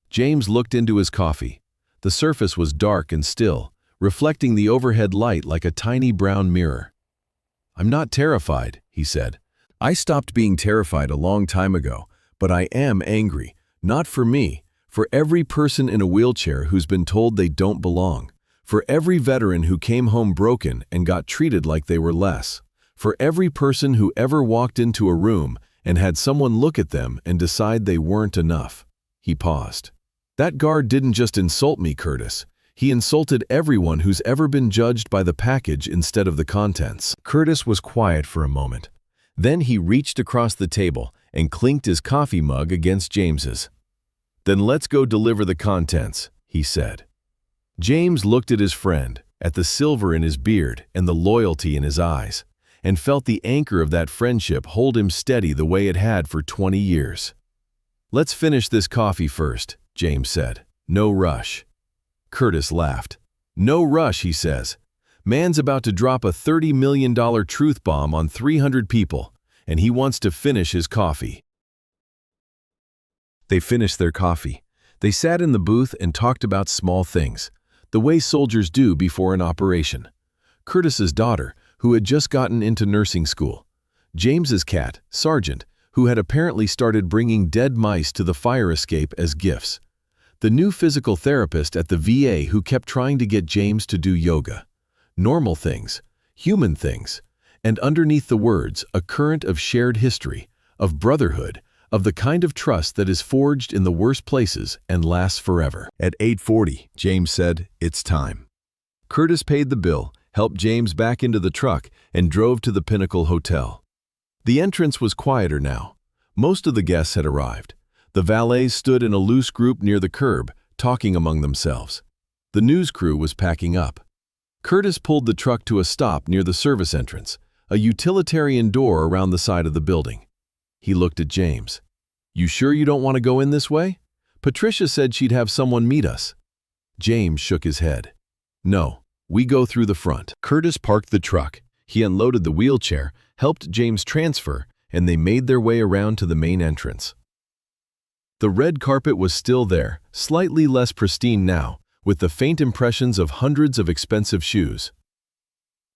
James looked into his coffee. The surface was dark and still, reflecting the overhead light like a tiny brown mirror. "I'm not terrified," he said. "I stopped being terrified a long time ago, but I am angry, not for me, for every person in a wheelchair who's been told they don't belong, for every veteran who came home broken and got treated like they were less, for every person who ever walked into a room and had someone look at them and decide they weren't enough." He paused. "That guard didn't just insult me, Curtis. He insulted everyone who's ever been judged by the package instead of the contents." Curtis was quiet for a moment. Then he reached across the table and clinked his coffee mug against James's. "Then let's go deliver the contents," he said. James looked at his friend, at the silver in his beard and the loyalty in his eyes, and felt the anchor of that friendship hold him steady the way it had for 20 years. "Let's finish this coffee first," James said. "No rush." Curtis laughed. "No rush," he says. "Man's about to drop a $30 million truth bomb on 300 people, and he wants to finish his coffee." They finished their coffee. They sat in the booth and talked about small things, the way soldiers do before an operation. Curtis's daughter, who had just gotten into nursing school. James's cat, Sergeant, who had apparently started bringing dead mice to the fire escape as gifts. The new physical therapist at the VA who kept trying to get James to do yoga. Normal things, human things, and underneath the words, a current of shared history, of brotherhood, of the kind of trust that is forged in the worst places and lasts forever. At 8:40, James said, "It's time." Curtis paid the bill, helped James back into the truck, and drove to the Pinnacle Hotel. The entrance was quieter now. Most of the guests had arrived. The valets stood in a loose group near the curb, talking among themselves. The news crew was packing up. Curtis pulled the truck to a stop near the service entrance, a utilitarian door around the side of the building. He looked at James. "You sure you don't want to go in this way? Patricia said she'd have someone meet us." James shook his head. "No, we go through the front." Curtis parked the truck. He unloaded the wheelchair, helped James transfer, and they made their way around to the main entrance. The red carpet was still there, slightly less pristine now, with the faint impressions of hundreds of expensive shoes.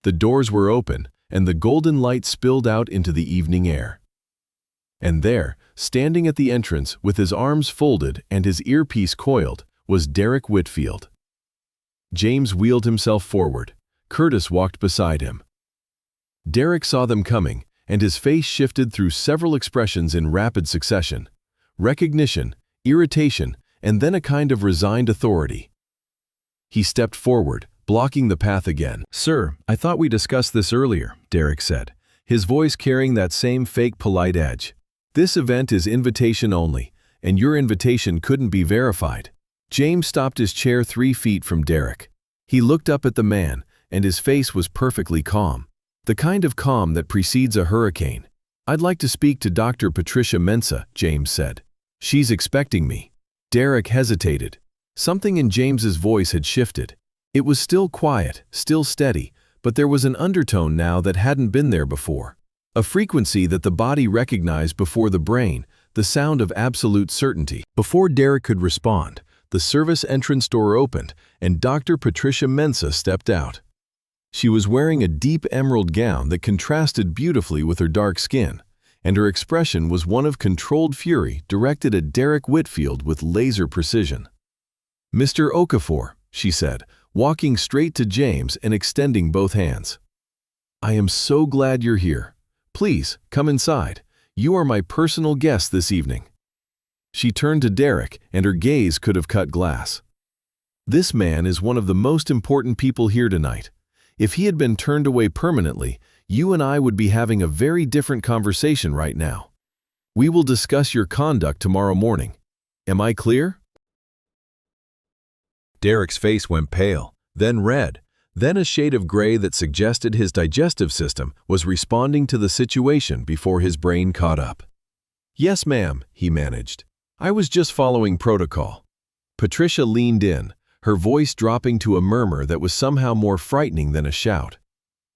The doors were open, and the golden light spilled out into the evening air. And there, standing at the entrance with his arms folded and his earpiece coiled, was Derek Whitfield. James wheeled himself forward. Curtis walked beside him. Derek saw them coming, and his face shifted through several expressions in rapid succession: recognition, irritation, and then a kind of resigned authority. He stepped forward, blocking the path again. "Sir, I thought we discussed this earlier," Derek said, his voice carrying that same fake polite edge. "This event is invitation only, and your invitation couldn't be verified." James stopped his chair 3 feet from Derek. He looked up at the man, and his face was perfectly calm. The kind of calm that precedes a hurricane. "I'd like to speak to Dr. Patricia Mensah," James said. "She's expecting me." Derek hesitated. Something in James's voice had shifted. It was still quiet, still steady, but there was an undertone now that hadn't been there before. A frequency that the body recognized before the brain, the sound of absolute certainty. Before Derek could respond, the service entrance door opened and Dr. Patricia Mensah stepped out. She was wearing a deep emerald gown that contrasted beautifully with her dark skin, and her expression was one of controlled fury directed at Derek Whitfield with laser precision. "Mr. Okafor," she said, walking straight to James and extending both hands. "I am so glad you're here. Please, come inside. You are my personal guest this evening." She turned to Derek, and her gaze could have cut glass. "This man is one of the most important people here tonight. If he had been turned away permanently, you and I would be having a very different conversation right now. We will discuss your conduct tomorrow morning. Am I clear?" Derek's face went pale, then red, then a shade of gray that suggested his digestive system was responding to the situation before his brain caught up. "Yes, ma'am," he managed. "I was just following protocol." Patricia leaned in, her voice dropping to a murmur that was somehow more frightening than a shout.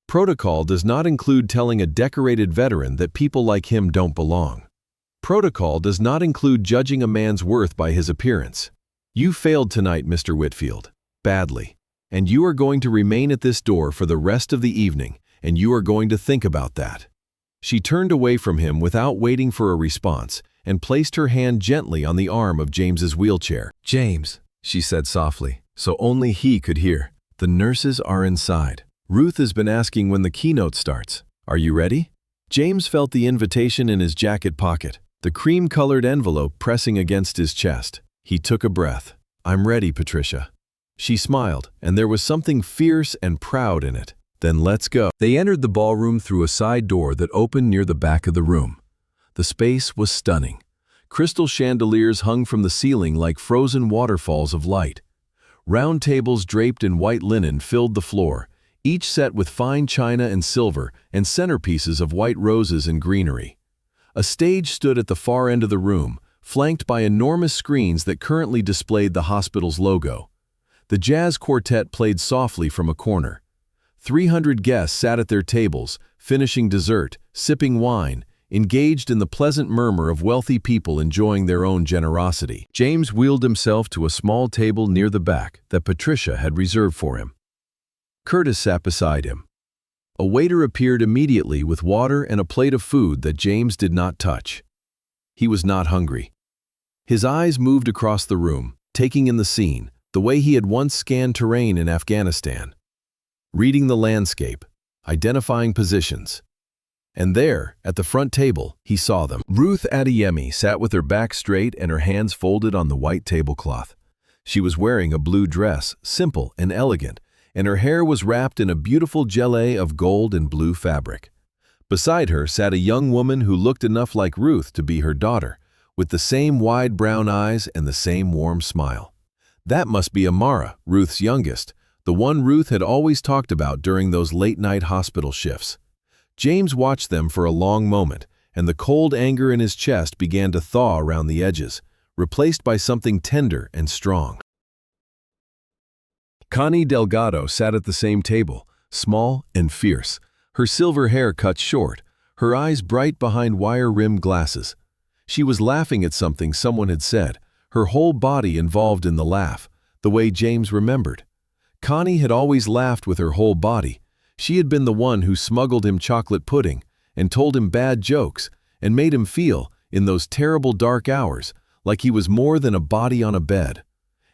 "Protocol does not include telling a decorated veteran that people like him don't belong. Protocol does not include judging a man's worth by his appearance. You failed tonight, Mr. Whitfield. Badly. And you are going to remain at this door for the rest of the evening, and you are going to think about that." She turned away from him without waiting for a response and placed her hand gently on the arm of James's wheelchair. "James," she said softly, so only he could hear, "the nurses are inside. Ruth has been asking when the keynote starts. Are you ready?" James felt the invitation in his jacket pocket, the cream-colored envelope pressing against his chest. He took a breath. "I'm ready, Patricia." She smiled, and there was something fierce and proud in it. "Then let's go." They entered the ballroom through a side door that opened near the back of the room. The space was stunning. Crystal chandeliers hung from the ceiling like frozen waterfalls of light. Round tables draped in white linen filled the floor, each set with fine china and silver and centerpieces of white roses and greenery. A stage stood at the far end of the room, flanked by enormous screens that currently displayed the hospital's logo. The jazz quartet played softly from a corner. 300 guests sat at their tables, finishing dessert, sipping wine, engaged in the pleasant murmur of wealthy people enjoying their own generosity. James wheeled himself to a small table near the back that Patricia had reserved for him. Curtis sat beside him. A waiter appeared immediately with water and a plate of food that James did not touch. He was not hungry. His eyes moved across the room, taking in the scene, the way he had once scanned terrain in Afghanistan, reading the landscape, identifying positions. And there, at the front table, he saw them. Ruth Adeyemi sat with her back straight and her hands folded on the white tablecloth. She was wearing a blue dress, simple and elegant, and her hair was wrapped in a beautiful gelée of gold and blue fabric. Beside her sat a young woman who looked enough like Ruth to be her daughter, with the same wide brown eyes and the same warm smile. That must be Amara, Ruth's youngest, the one Ruth had always talked about during those late-night hospital shifts. James watched them for a long moment, and the cold anger in his chest began to thaw around the edges, replaced by something tender and strong. Connie Delgado sat at the same table, small and fierce, her silver hair cut short, her eyes bright behind wire-rimmed glasses. She was laughing at something someone had said, her whole body involved in the laugh, the way James remembered. Connie had always laughed with her whole body. She had been the one who smuggled him chocolate pudding and told him bad jokes and made him feel, in those terrible dark hours, like he was more than a body on a bed.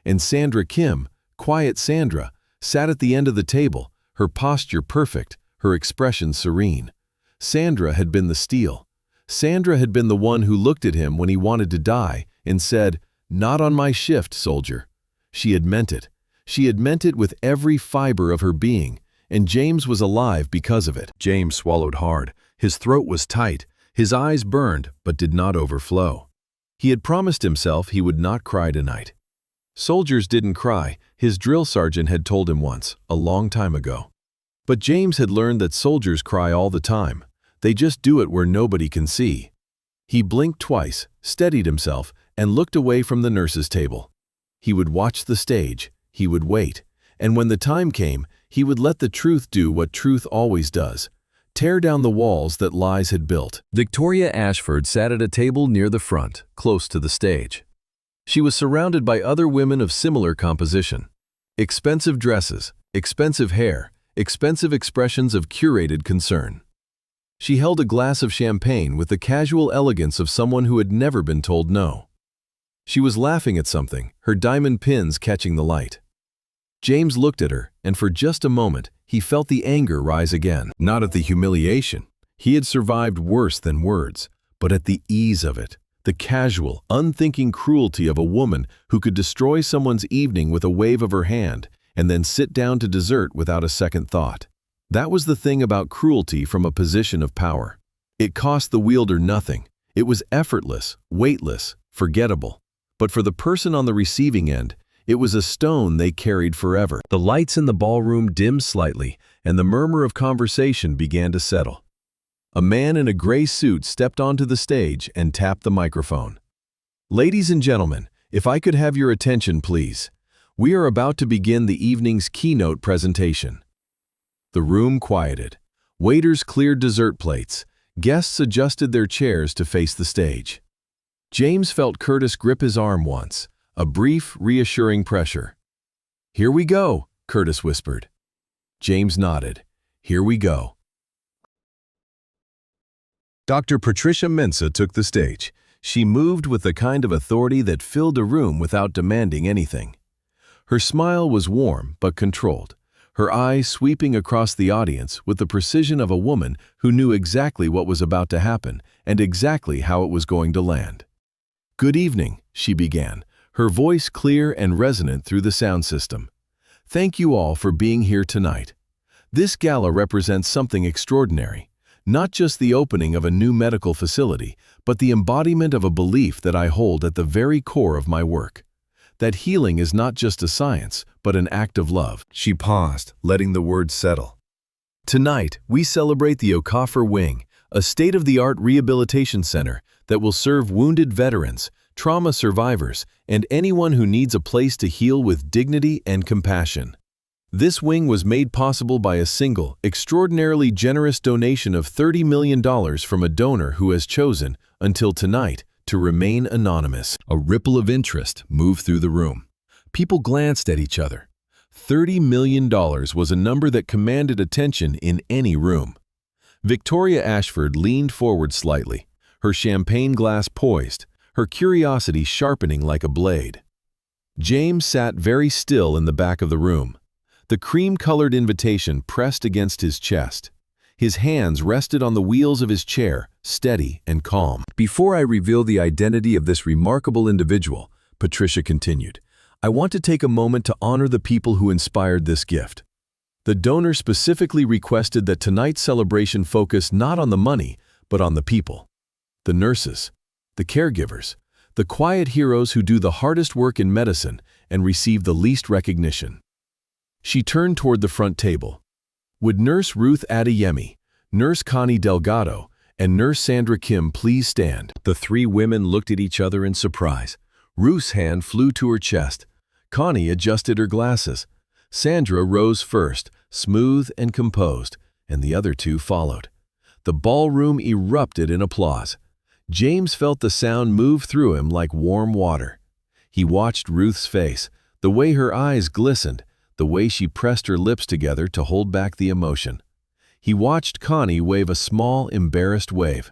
And Sandra Kim, quiet Sandra, sat at the end of the table, her posture perfect, her expression serene. Sandra had been the steel. Sandra had been the one who looked at him when he wanted to die and said, "Not on my shift, soldier." She had meant it. She had meant it with every fiber of her being, and James was alive because of it. James swallowed hard. His throat was tight. His eyes burned, but did not overflow. He had promised himself he would not cry tonight. Soldiers didn't cry, his drill sergeant had told him once, a long time ago. But James had learned that soldiers cry all the time. They just do it where nobody can see. He blinked twice, steadied himself, and looked away from the nurse's table. He would watch the stage, he would wait, and when the time came, he would let the truth do what truth always does: tear down the walls that lies had built. Victoria Ashford sat at a table near the front, close to the stage. She was surrounded by other women of similar composition. Expensive dresses, expensive hair, expensive expressions of curated concern. She held a glass of champagne with the casual elegance of someone who had never been told no. She was laughing at something, her diamond pins catching the light. James looked at her, and for just a moment, he felt the anger rise again. Not at the humiliation. He had survived worse than words, but at the ease of it. The casual, unthinking cruelty of a woman who could destroy someone's evening with a wave of her hand and then sit down to dessert without a second thought. That was the thing about cruelty from a position of power. It cost the wielder nothing. It was effortless, weightless, forgettable. But for the person on the receiving end, it was a stone they carried forever. The lights in the ballroom dimmed slightly, and the murmur of conversation began to settle. A man in a gray suit stepped onto the stage and tapped the microphone. "Ladies and gentlemen, if I could have your attention, please. We are about to begin the evening's keynote presentation." The room quieted. Waiters cleared dessert plates. Guests adjusted their chairs to face the stage. James felt Curtis grip his arm once, a brief, reassuring pressure. "Here we go," Curtis whispered. James nodded. "Here we go." Dr. Patricia Mensah took the stage. She moved with the kind of authority that filled a room without demanding anything. Her smile was warm but controlled, her eyes sweeping across the audience with the precision of a woman who knew exactly what was about to happen and exactly how it was going to land. "Good evening," she began, her voice clear and resonant through the sound system. "Thank you all for being here tonight. This gala represents something extraordinary, not just the opening of a new medical facility, but the embodiment of a belief that I hold at the very core of my work. That healing is not just a science, but an act of love." She paused, letting the words settle. "Tonight, we celebrate the Okafor Wing, a state-of-the-art rehabilitation center that will serve wounded veterans, trauma survivors, and anyone who needs a place to heal with dignity and compassion. This wing was made possible by a single, extraordinarily generous donation of $30 million from a donor who has chosen, until tonight, to remain anonymous." A ripple of interest moved through the room. People glanced at each other. $30 million was a number that commanded attention in any room. Victoria Ashford leaned forward slightly, her champagne glass poised, her curiosity sharpening like a blade. James sat very still in the back of the room. The cream-colored invitation pressed against his chest. His hands rested on the wheels of his chair, steady and calm. "Before I reveal the identity of this remarkable individual," Patricia continued, "I want to take a moment to honor the people who inspired this gift. The donor specifically requested that tonight's celebration focus not on the money, but on the people. The nurses, the caregivers, the quiet heroes who do the hardest work in medicine and receive the least recognition." She turned toward the front table. "Would Nurse Ruth Adeyemi, Nurse Connie Delgado, and Nurse Sandra Kim please stand?" The three women looked at each other in surprise. Ruth's hand flew to her chest. Connie adjusted her glasses. Sandra rose first, smooth and composed, and the other two followed. The ballroom erupted in applause. James felt the sound move through him like warm water. He watched Ruth's face, the way her eyes glistened, the way she pressed her lips together to hold back the emotion. He watched Connie wave a small, embarrassed wave.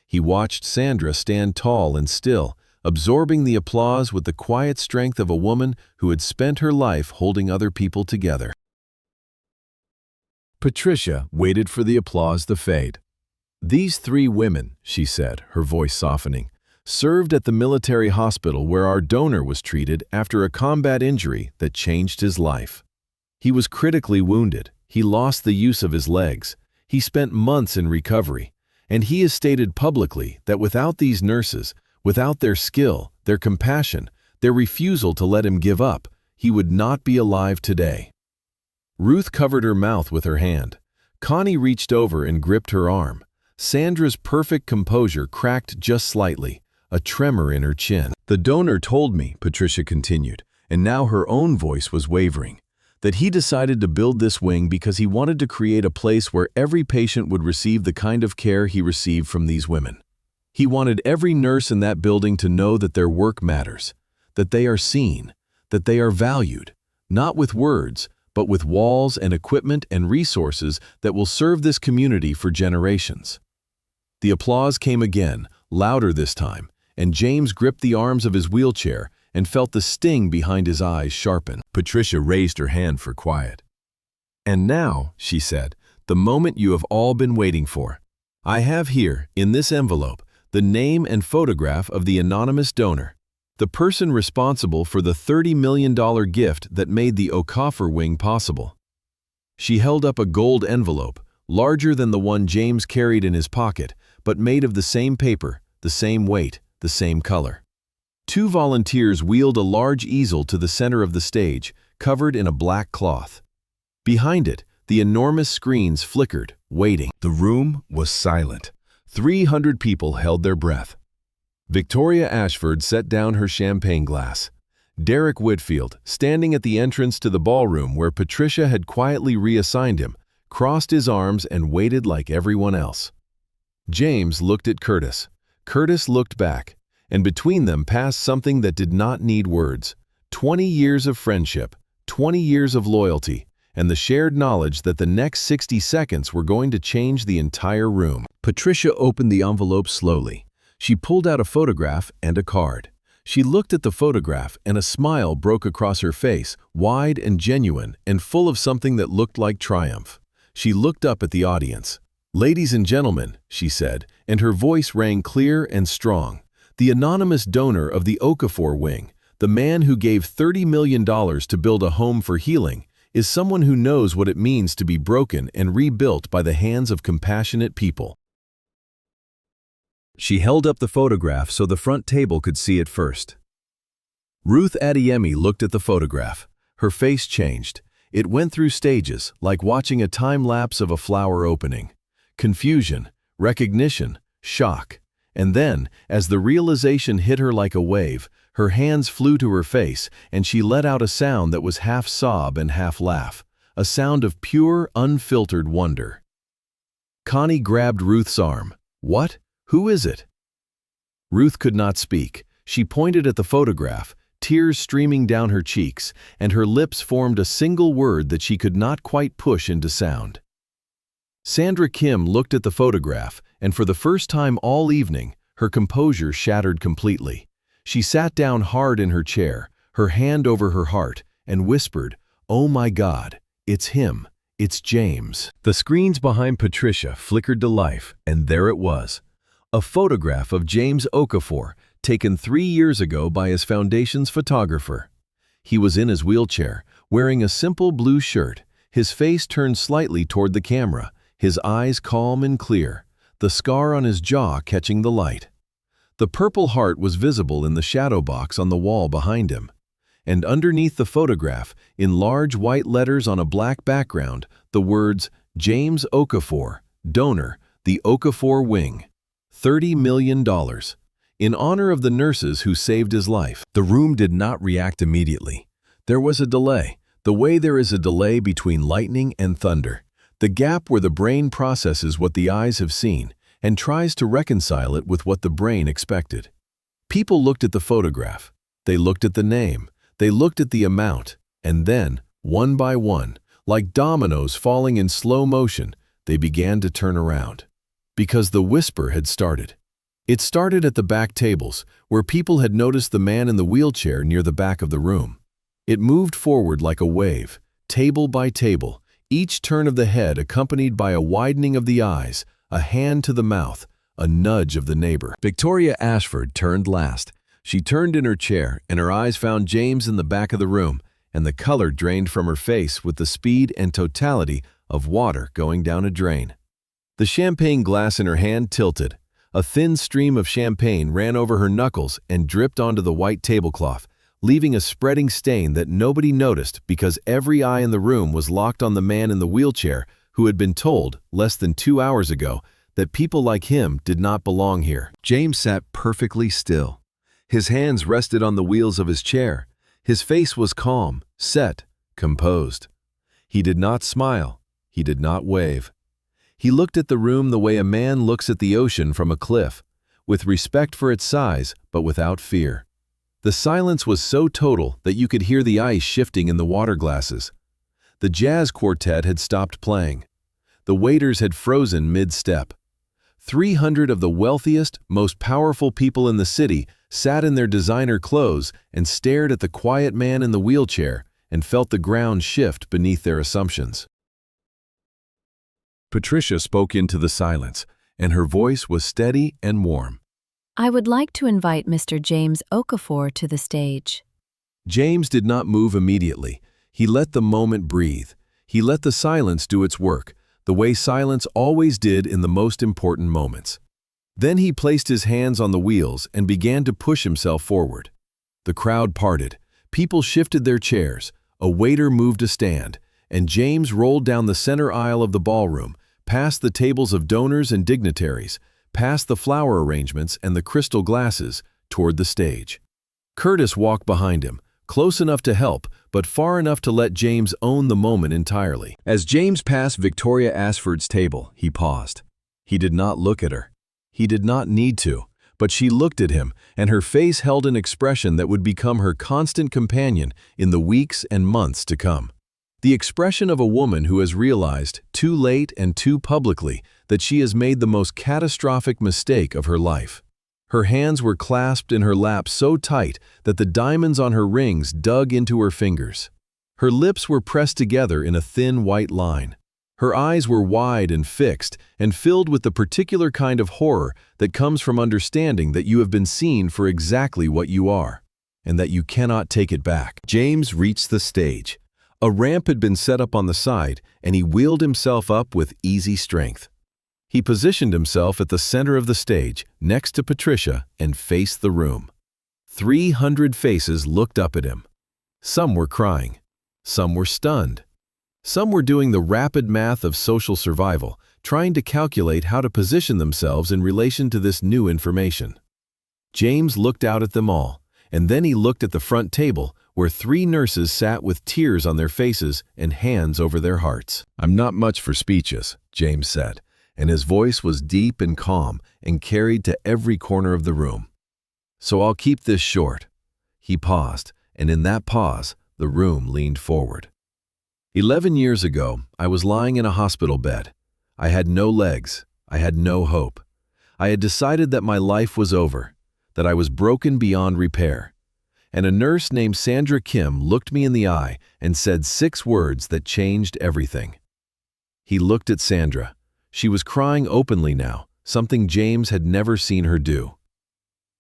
He watched Sandra stand tall and still, absorbing the applause with the quiet strength of a woman who had spent her life holding other people together. Patricia waited for the applause to fade. "These three women," she said, her voice softening, "served at the military hospital where our donor was treated after a combat injury that changed his life. He was critically wounded, he lost the use of his legs, he spent months in recovery, and he has stated publicly that without these nurses, without their skill, their compassion, their refusal to let him give up, he would not be alive today." Ruth covered her mouth with her hand. Connie reached over and gripped her arm. Sandra's perfect composure cracked just slightly, a tremor in her chin. "The donor told me," Patricia continued, and now her own voice was wavering, "that he decided to build this wing because he wanted to create a place where every patient would receive the kind of care he received from these women. He wanted every nurse in that building to know that their work matters, that they are seen, that they are valued, not with words, but with walls and equipment and resources that will serve this community for generations." The applause came again, louder this time, and James gripped the arms of his wheelchair and felt the sting behind his eyes sharpen. Patricia raised her hand for quiet. "And now," she said, "the moment you have all been waiting for. I have here, in this envelope, the name and photograph of the anonymous donor, the person responsible for the $30 million gift that made the Okafor wing possible." She held up a gold envelope, larger than the one James carried in his pocket, but made of the same paper, the same weight, the same color. Two volunteers wheeled a large easel to the center of the stage, covered in a black cloth. Behind it, the enormous screens flickered, waiting. The room was silent. 300 people held their breath. Victoria Ashford set down her champagne glass. Derek Whitfield, standing at the entrance to the ballroom where Patricia had quietly reassigned him, crossed his arms and waited like everyone else. James looked at Curtis. Curtis looked back, and between them passed something that did not need words. 20 years of friendship, 20 years of loyalty, and the shared knowledge that the next 60 seconds were going to change the entire room. Patricia opened the envelope slowly. She pulled out a photograph and a card. She looked at the photograph, and a smile broke across her face, wide and genuine, and full of something that looked like triumph. She looked up at the audience. "Ladies and gentlemen," she said, and her voice rang clear and strong, "the anonymous donor of the Okafor wing, the man who gave $30 million to build a home for healing, is someone who knows what it means to be broken and rebuilt by the hands of compassionate people." She held up the photograph so the front table could see it first. Ruth Adeyemi looked at the photograph. Her face changed. It went through stages, like watching a time-lapse of a flower opening. Confusion, recognition, shock. And then, as the realization hit her like a wave, her hands flew to her face, and she let out a sound that was half sob and half laugh, a sound of pure, unfiltered wonder. Connie grabbed Ruth's arm. "What? Who is it?" Ruth could not speak. She pointed at the photograph, tears streaming down her cheeks, and her lips formed a single word that she could not quite push into sound. Sandra Kim looked at the photograph, and for the first time all evening, her composure shattered completely. She sat down hard in her chair, her hand over her heart, and whispered, "Oh my God, it's him, it's James." The screens behind Patricia flickered to life, and there it was. A photograph of James Okafor, taken 3 years ago by his foundation's photographer. He was in his wheelchair, wearing a simple blue shirt, his face turned slightly toward the camera, his eyes calm and clear, the scar on his jaw catching the light. The Purple Heart was visible in the shadow box on the wall behind him. And underneath the photograph, in large white letters on a black background, the words, "James Okafor, donor, the Okafor wing. $30 million. In honor of the nurses who saved his life." The room did not react immediately. There was a delay, the way there is a delay between lightning and thunder, the gap where the brain processes what the eyes have seen and tries to reconcile it with what the brain expected. People looked at the photograph, they looked at the name, they looked at the amount, and then, one by one, like dominoes falling in slow motion, they began to turn around. Because the whisper had started. It started at the back tables, where people had noticed the man in the wheelchair near the back of the room. It moved forward like a wave, table by table, each turn of the head accompanied by a widening of the eyes, a hand to the mouth, a nudge of the neighbor. Victoria Ashford turned last. She turned in her chair, and her eyes found James in the back of the room, and the color drained from her face with the speed and totality of water going down a drain. The champagne glass in her hand tilted. A thin stream of champagne ran over her knuckles and dripped onto the white tablecloth, leaving a spreading stain that nobody noticed because every eye in the room was locked on the man in the wheelchair who had been told, less than 2 hours ago, that people like him did not belong here. James sat perfectly still. His hands rested on the wheels of his chair. His face was calm, set, composed. He did not smile. He did not wave. He looked at the room the way a man looks at the ocean from a cliff, with respect for its size, but without fear. The silence was so total that you could hear the ice shifting in the water glasses. The jazz quartet had stopped playing. The waiters had frozen mid-step. 300 of the wealthiest, most powerful people in the city sat in their designer clothes and stared at the quiet man in the wheelchair and felt the ground shift beneath their assumptions. Patricia spoke into the silence, and her voice was steady and warm. I would like to invite Mr. James Okafor to the stage. James did not move immediately. He let the moment breathe. He let the silence do its work, the way silence always did in the most important moments. Then he placed his hands on the wheels and began to push himself forward. The crowd parted. People shifted their chairs. A waiter moved a stand, and James rolled down the center aisle of the ballroom, past the tables of donors and dignitaries, past the flower arrangements and the crystal glasses, toward the stage. Curtis walked behind him, close enough to help, but far enough to let James own the moment entirely. As James passed Victoria Ashford's table, he paused. He did not look at her. He did not need to, but she looked at him, and her face held an expression that would become her constant companion in the weeks and months to come. The expression of a woman who has realized, too late and too publicly, that she has made the most catastrophic mistake of her life. Her hands were clasped in her lap so tight that the diamonds on her rings dug into her fingers. Her lips were pressed together in a thin white line. Her eyes were wide and fixed and filled with the particular kind of horror that comes from understanding that you have been seen for exactly what you are, and that you cannot take it back. James reached the stage. A ramp had been set up on the side, and he wheeled himself up with easy strength. He positioned himself at the center of the stage, next to Patricia, and faced the room. 300 faces looked up at him. Some were crying. Some were stunned. Some were doing the rapid math of social survival, trying to calculate how to position themselves in relation to this new information. James looked out at them all, and then he looked at the front table, where 3 nurses sat with tears on their faces and hands over their hearts. "I'm not much for speeches," James said, and his voice was deep and calm and carried to every corner of the room. "So I'll keep this short." He paused, and in that pause, the room leaned forward. 11 years ago, I was lying in a hospital bed. I had no legs. I had no hope. I had decided that my life was over, that I was broken beyond repair. And a nurse named Sandra Kim looked me in the eye and said 6 words that changed everything. He looked at Sandra. She was crying openly now, something James had never seen her do.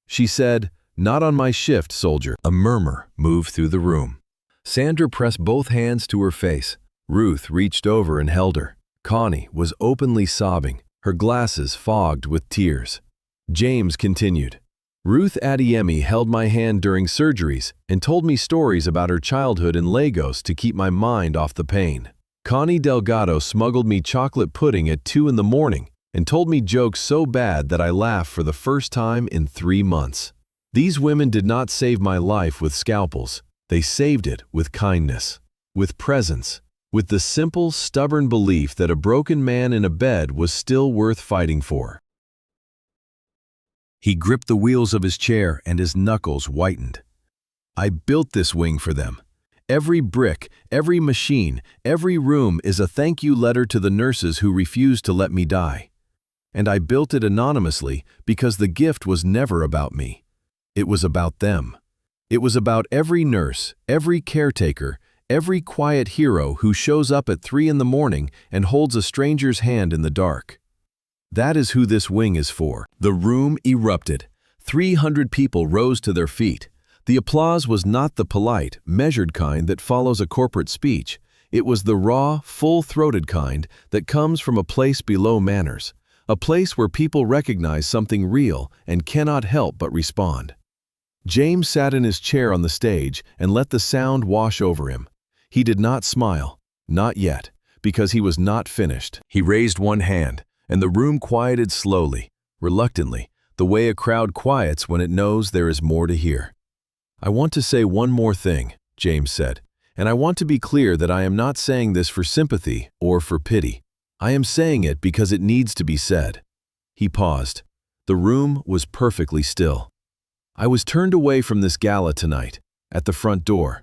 She said, "Not on my shift, soldier." A murmur moved through the room. Sandra pressed both hands to her face. Ruth reached over and held her. Connie was openly sobbing, her glasses fogged with tears. James continued. "Ruth Adiemi held my hand during surgeries and told me stories about her childhood in Lagos to keep my mind off the pain. Connie Delgado smuggled me chocolate pudding at 2 in the morning and told me jokes so bad that I laughed for the first time in 3 months. These women did not save my life with scalpels. They saved it with kindness, with presence, with the simple, stubborn belief that a broken man in a bed was still worth fighting for." He gripped the wheels of his chair and his knuckles whitened. "I built this wing for them. Every brick, every machine, every room is a thank you letter to the nurses who refused to let me die. And I built it anonymously because the gift was never about me. It was about them. It was about every nurse, every caretaker, every quiet hero who shows up at 3 in the morning and holds a stranger's hand in the dark. That is who this wing is for." The room erupted. 300 people rose to their feet. The applause was not the polite, measured kind that follows a corporate speech. It was the raw, full-throated kind that comes from a place below manners, a place where people recognize something real and cannot help but respond. James sat in his chair on the stage and let the sound wash over him. He did not smile, not yet, because he was not finished. He raised one hand, and the room quieted slowly, reluctantly, the way a crowd quiets when it knows there is more to hear. "I want to say one more thing," James said, "and I want to be clear that I am not saying this for sympathy or for pity. I am saying it because it needs to be said." He paused. The room was perfectly still. "I was turned away from this gala tonight, at the front door,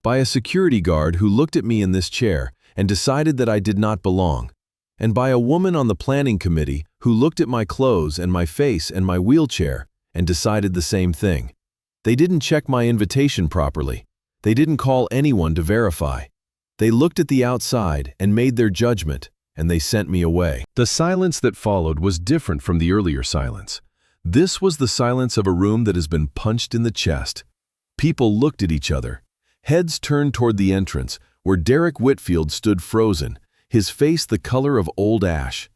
by a security guard who looked at me in this chair and decided that I did not belong, and by a woman on the planning committee who looked at my clothes and my face and my wheelchair and decided the same thing. They didn't check my invitation properly. They didn't call anyone to verify. They looked at the outside and made their judgment, and they sent me away." The silence that followed was different from the earlier silence. This was the silence of a room that has been punched in the chest. People looked at each other. Heads turned toward the entrance, where Derek Whitfield stood frozen, his face the color of old ash.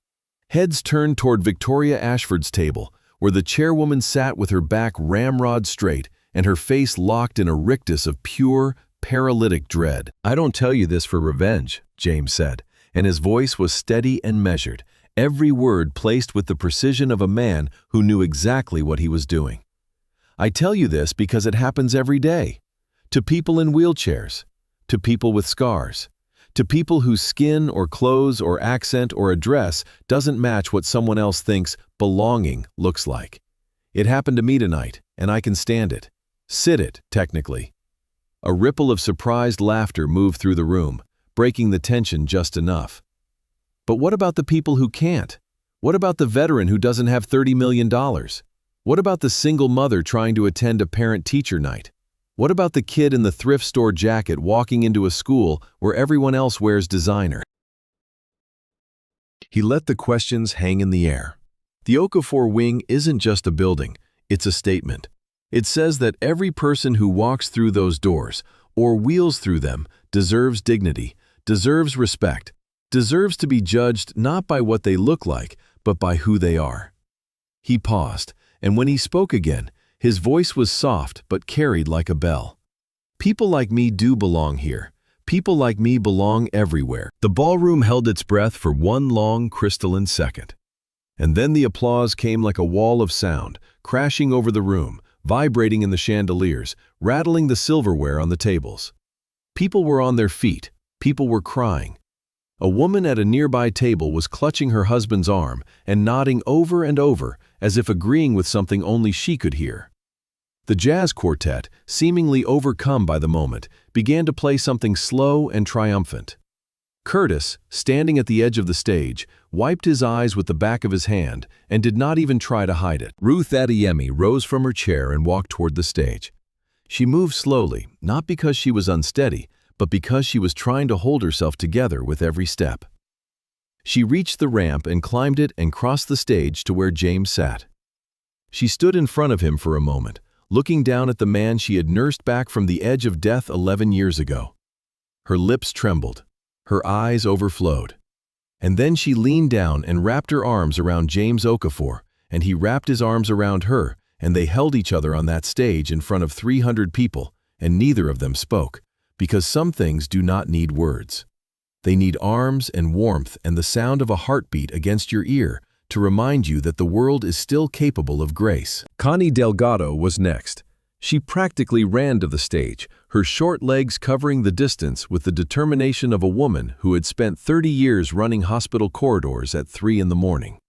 Heads turned toward Victoria Ashford's table, where the chairwoman sat with her back ramrod straight and her face locked in a rictus of pure, paralytic dread. "I don't tell you this for revenge," James said, and his voice was steady and measured, every word placed with the precision of a man who knew exactly what he was doing. "I tell you this because it happens every day. To people in wheelchairs, to people with scars, to people whose skin or clothes or accent or address doesn't match what someone else thinks belonging looks like. It happened to me tonight, and I can stand it. Sit it, technically." A ripple of surprised laughter moved through the room, breaking the tension just enough. "But what about the people who can't? What about the veteran who doesn't have $30 million? What about the single mother trying to attend a parent-teacher night? What about the kid in the thrift store jacket walking into a school where everyone else wears designer?" He let the questions hang in the air. The Okafor wing isn't just a building, it's a statement. It says that every person who walks through those doors, or wheels through them, deserves dignity, deserves respect, deserves to be judged not by what they look like, but by who they are. He paused, and when he spoke again, his voice was soft but carried like a bell. "People like me do belong here. People like me belong everywhere." The ballroom held its breath for one long, crystalline second. And then the applause came like a wall of sound, crashing over the room, vibrating in the chandeliers, rattling the silverware on the tables. People were on their feet. People were crying. A woman at a nearby table was clutching her husband's arm and nodding over and over, as if agreeing with something only she could hear. The jazz quartet, seemingly overcome by the moment, began to play something slow and triumphant. Curtis, standing at the edge of the stage, wiped his eyes with the back of his hand and did not even try to hide it. Ruth Adeyemi rose from her chair and walked toward the stage. She moved slowly, not because she was unsteady, but because she was trying to hold herself together with every step. She reached the ramp and climbed it and crossed the stage to where James sat. She stood in front of him for a moment, looking down at the man she had nursed back from the edge of death 11 years ago. Her lips trembled. Her eyes overflowed. And then she leaned down and wrapped her arms around James Okafor, and he wrapped his arms around her, and they held each other on that stage in front of 300 people, and neither of them spoke, because some things do not need words. They need arms and warmth and the sound of a heartbeat against your ear to remind you that the world is still capable of grace. Connie Delgado was next. She practically ran to the stage, her short legs covering the distance with the determination of a woman who had spent 30 years running hospital corridors at 3 in the morning.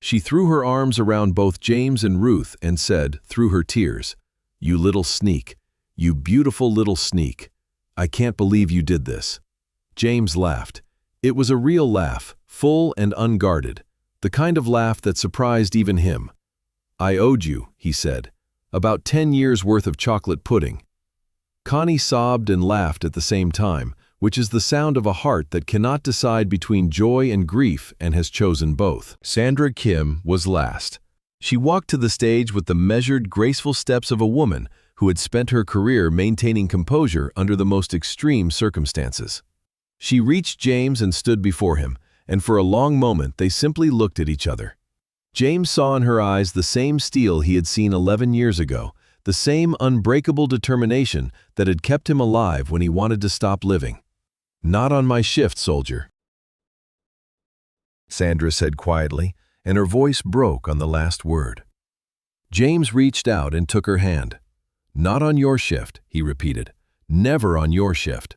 She threw her arms around both James and Ruth and said, through her tears, "You little sneak, you beautiful little sneak. I can't believe you did this." James laughed. It was a real laugh, full and unguarded, the kind of laugh that surprised even him. "I owed you," he said, "about 10 years' worth of chocolate pudding." Connie sobbed and laughed at the same time, which is the sound of a heart that cannot decide between joy and grief and has chosen both. Sandra Kim was last. She walked to the stage with the measured, graceful steps of a woman who had spent her career maintaining composure under the most extreme circumstances. She reached James and stood before him, and for a long moment they simply looked at each other. James saw in her eyes the same steel he had seen 11 years ago, the same unbreakable determination that had kept him alive when he wanted to stop living. "Not on my shift, soldier." Sandra said quietly, and her voice broke on the last word. James reached out and took her hand. "Not on your shift," he repeated. "Never on your shift."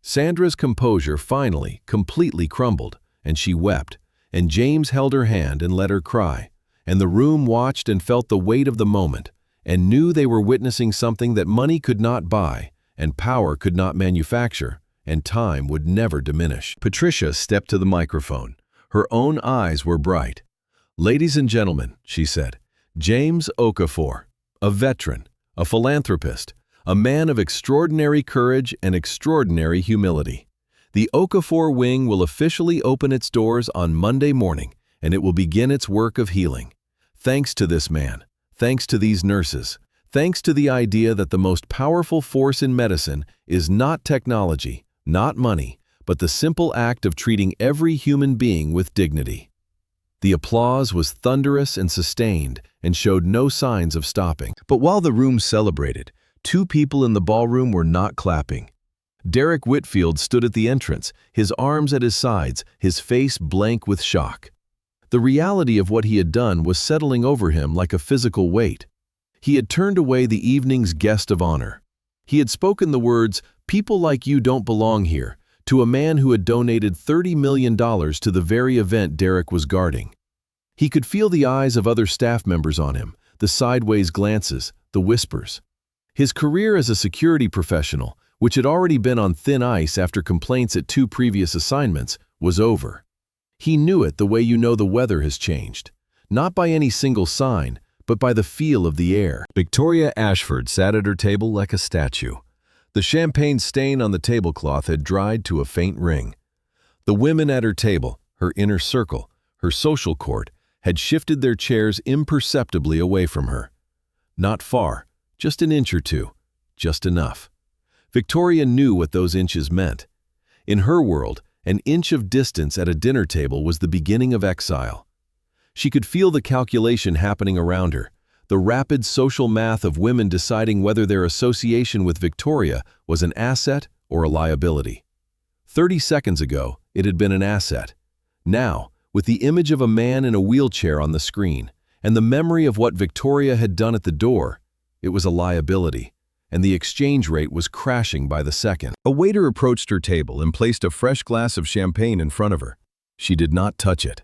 Sandra's composure finally completely crumbled, and she wept, and James held her hand and let her cry, and the room watched and felt the weight of the moment, and knew they were witnessing something that money could not buy, and power could not manufacture, and time would never diminish. Patricia stepped to the microphone. Her own eyes were bright. "Ladies and gentlemen," she said, "James Okafor, a veteran, a philanthropist, a man of extraordinary courage and extraordinary humility. The Okafor Wing will officially open its doors on Monday morning, and it will begin its work of healing. Thanks to this man, thanks to these nurses, thanks to the idea that the most powerful force in medicine is not technology, not money, but the simple act of treating every human being with dignity." The applause was thunderous and sustained and showed no signs of stopping. But while the room celebrated, two people in the ballroom were not clapping. Derek Whitfield stood at the entrance, his arms at his sides, his face blank with shock. The reality of what he had done was settling over him like a physical weight. He had turned away the evening's guest of honor. He had spoken the words, "People like you don't belong here," to a man who had donated $30 million to the very event Derek was guarding. He could feel the eyes of other staff members on him, the sideways glances, the whispers. His career as a security professional, which had already been on thin ice after complaints at 2 previous assignments, was over. He knew it the way you know the weather has changed, not by any single sign, but by the feel of the air. Victoria Ashford sat at her table like a statue. The champagne stain on the tablecloth had dried to a faint ring. The women at her table, her inner circle, her social court, had shifted their chairs imperceptibly away from her. Not far, just an inch or two, just enough. Victoria knew what those inches meant. In her world, an inch of distance at a dinner table was the beginning of exile. She could feel the calculation happening around her, the rapid social math of women deciding whether their association with Victoria was an asset or a liability. 30 seconds ago, it had been an asset. Now, with the image of a man in a wheelchair on the screen, and the memory of what Victoria had done at the door, it was a liability, and the exchange rate was crashing by the second. A waiter approached her table and placed a fresh glass of champagne in front of her. She did not touch it.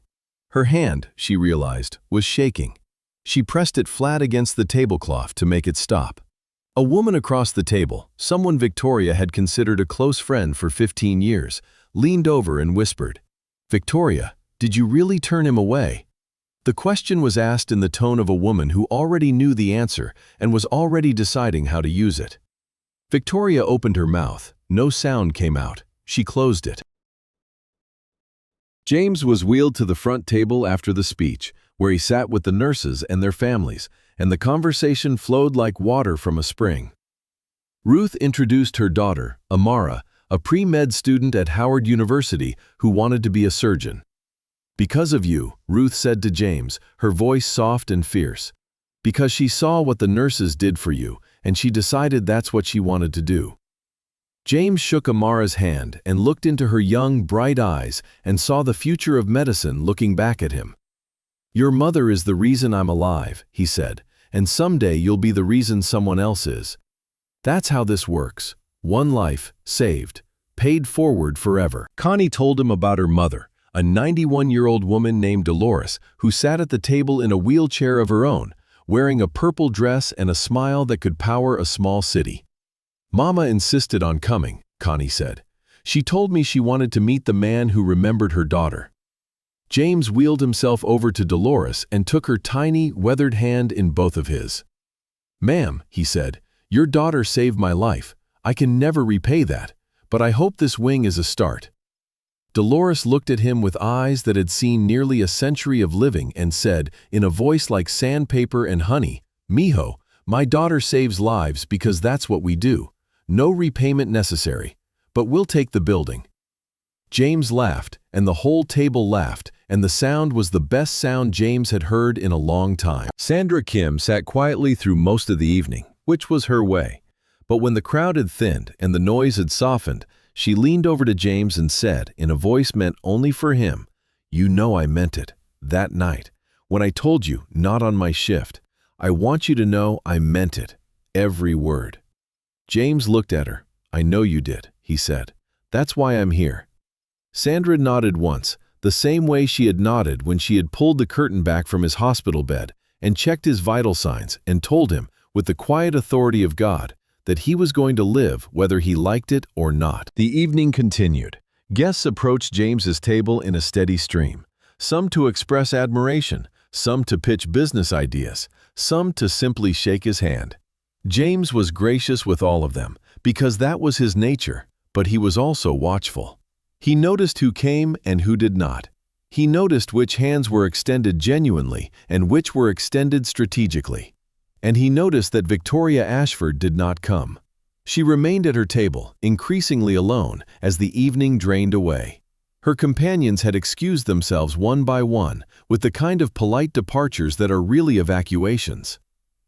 Her hand, she realized, was shaking. She pressed it flat against the tablecloth to make it stop. A woman across the table, someone Victoria had considered a close friend for 15 years, leaned over and whispered, "Victoria, did you really turn him away?" The question was asked in the tone of a woman who already knew the answer and was already deciding how to use it. Victoria opened her mouth. No sound came out. She closed it. James was wheeled to the front table after the speech, where he sat with the nurses and their families, and the conversation flowed like water from a spring. Ruth introduced her daughter, Amara, a pre-med student at Howard University who wanted to be a surgeon. "Because of you," Ruth said to James, her voice soft and fierce. "Because she saw what the nurses did for you, and she decided that's what she wanted to do." James shook Amara's hand and looked into her young, bright eyes and saw the future of medicine looking back at him. "Your mother is the reason I'm alive," he said, "and someday you'll be the reason someone else is. That's how this works. One life, saved, paid forward forever." Connie told him about her mother, a 91-year-old woman named Dolores who sat at the table in a wheelchair of her own, wearing a purple dress and a smile that could power a small city. "Mama insisted on coming," Connie said. "She told me she wanted to meet the man who remembered her daughter." James wheeled himself over to Dolores and took her tiny, weathered hand in both of his. "Ma'am," he said, "your daughter saved my life. I can never repay that, but I hope this wing is a start." Dolores looked at him with eyes that had seen nearly a century of living and said, in a voice like sandpaper and honey, "Mijo, my daughter saves lives because that's what we do. No repayment necessary, but we'll take the building." James laughed, and the whole table laughed, and the sound was the best sound James had heard in a long time. Sandra Kim sat quietly through most of the evening, which was her way. But when the crowd had thinned and the noise had softened, she leaned over to James and said, in a voice meant only for him, You know I meant it. That night, when I told you, not on my shift, I want you to know I meant it. Every word." James looked at her. "I know you did," he said. "That's why I'm here." Sandra nodded once, the same way she had nodded when she had pulled the curtain back from his hospital bed and checked his vital signs and told him, with the quiet authority of God, that he was going to live whether he liked it or not. The evening continued. Guests approached James's table in a steady stream, some to express admiration, some to pitch business ideas, some to simply shake his hand. James was gracious with all of them, because that was his nature, but he was also watchful. He noticed who came and who did not. He noticed which hands were extended genuinely and which were extended strategically. And he noticed that Victoria Ashford did not come. She remained at her table, increasingly alone, as the evening drained away. Her companions had excused themselves one by one, with the kind of polite departures that are really evacuations.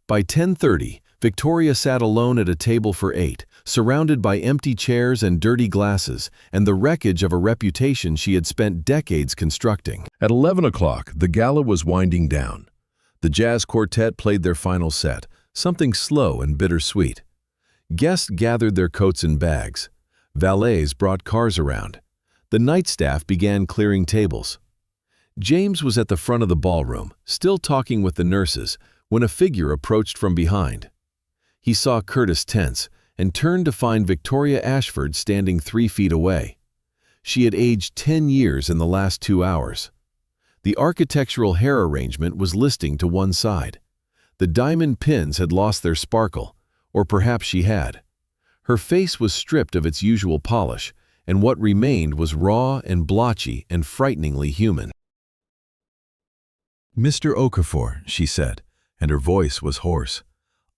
By 10:30, Victoria sat alone at a table for 8, surrounded by empty chairs and dirty glasses, and the wreckage of a reputation she had spent decades constructing. At 11 o'clock, the gala was winding down. The jazz quartet played their final set, something slow and bittersweet. Guests gathered their coats and bags. Valets brought cars around. The night staff began clearing tables. James was at the front of the ballroom, still talking with the nurses, when a figure approached from behind. He saw Curtis tense and turned to find Victoria Ashford standing 3 feet away. She had aged 10 years in the last 2 hours. The architectural hair arrangement was listing to one side. The diamond pins had lost their sparkle, or perhaps she had. Her face was stripped of its usual polish, and what remained was raw and blotchy and frighteningly human. "Mr. Okafor," she said, and her voice was hoarse,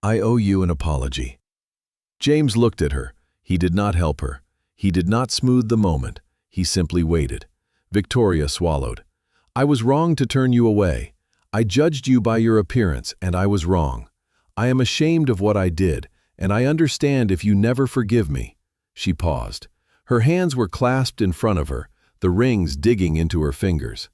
"I owe you an apology." James looked at her. He did not help her. He did not smooth the moment. He simply waited. Victoria swallowed. "I was wrong to turn you away. I judged you by your appearance, and I was wrong. I am ashamed of what I did, and I understand if you never forgive me." She paused. Her hands were clasped in front of her, the rings digging into her fingers.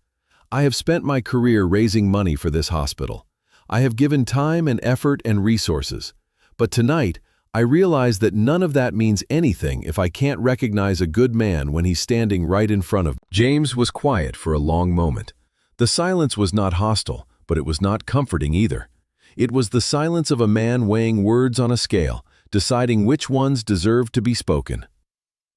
"I have spent my career raising money for this hospital. I have given time and effort and resources. But tonight, I realize that none of that means anything if I can't recognize a good man when he's standing right in front of me." James was quiet for a long moment. The silence was not hostile, but it was not comforting either. It was the silence of a man weighing words on a scale, deciding which ones deserved to be spoken.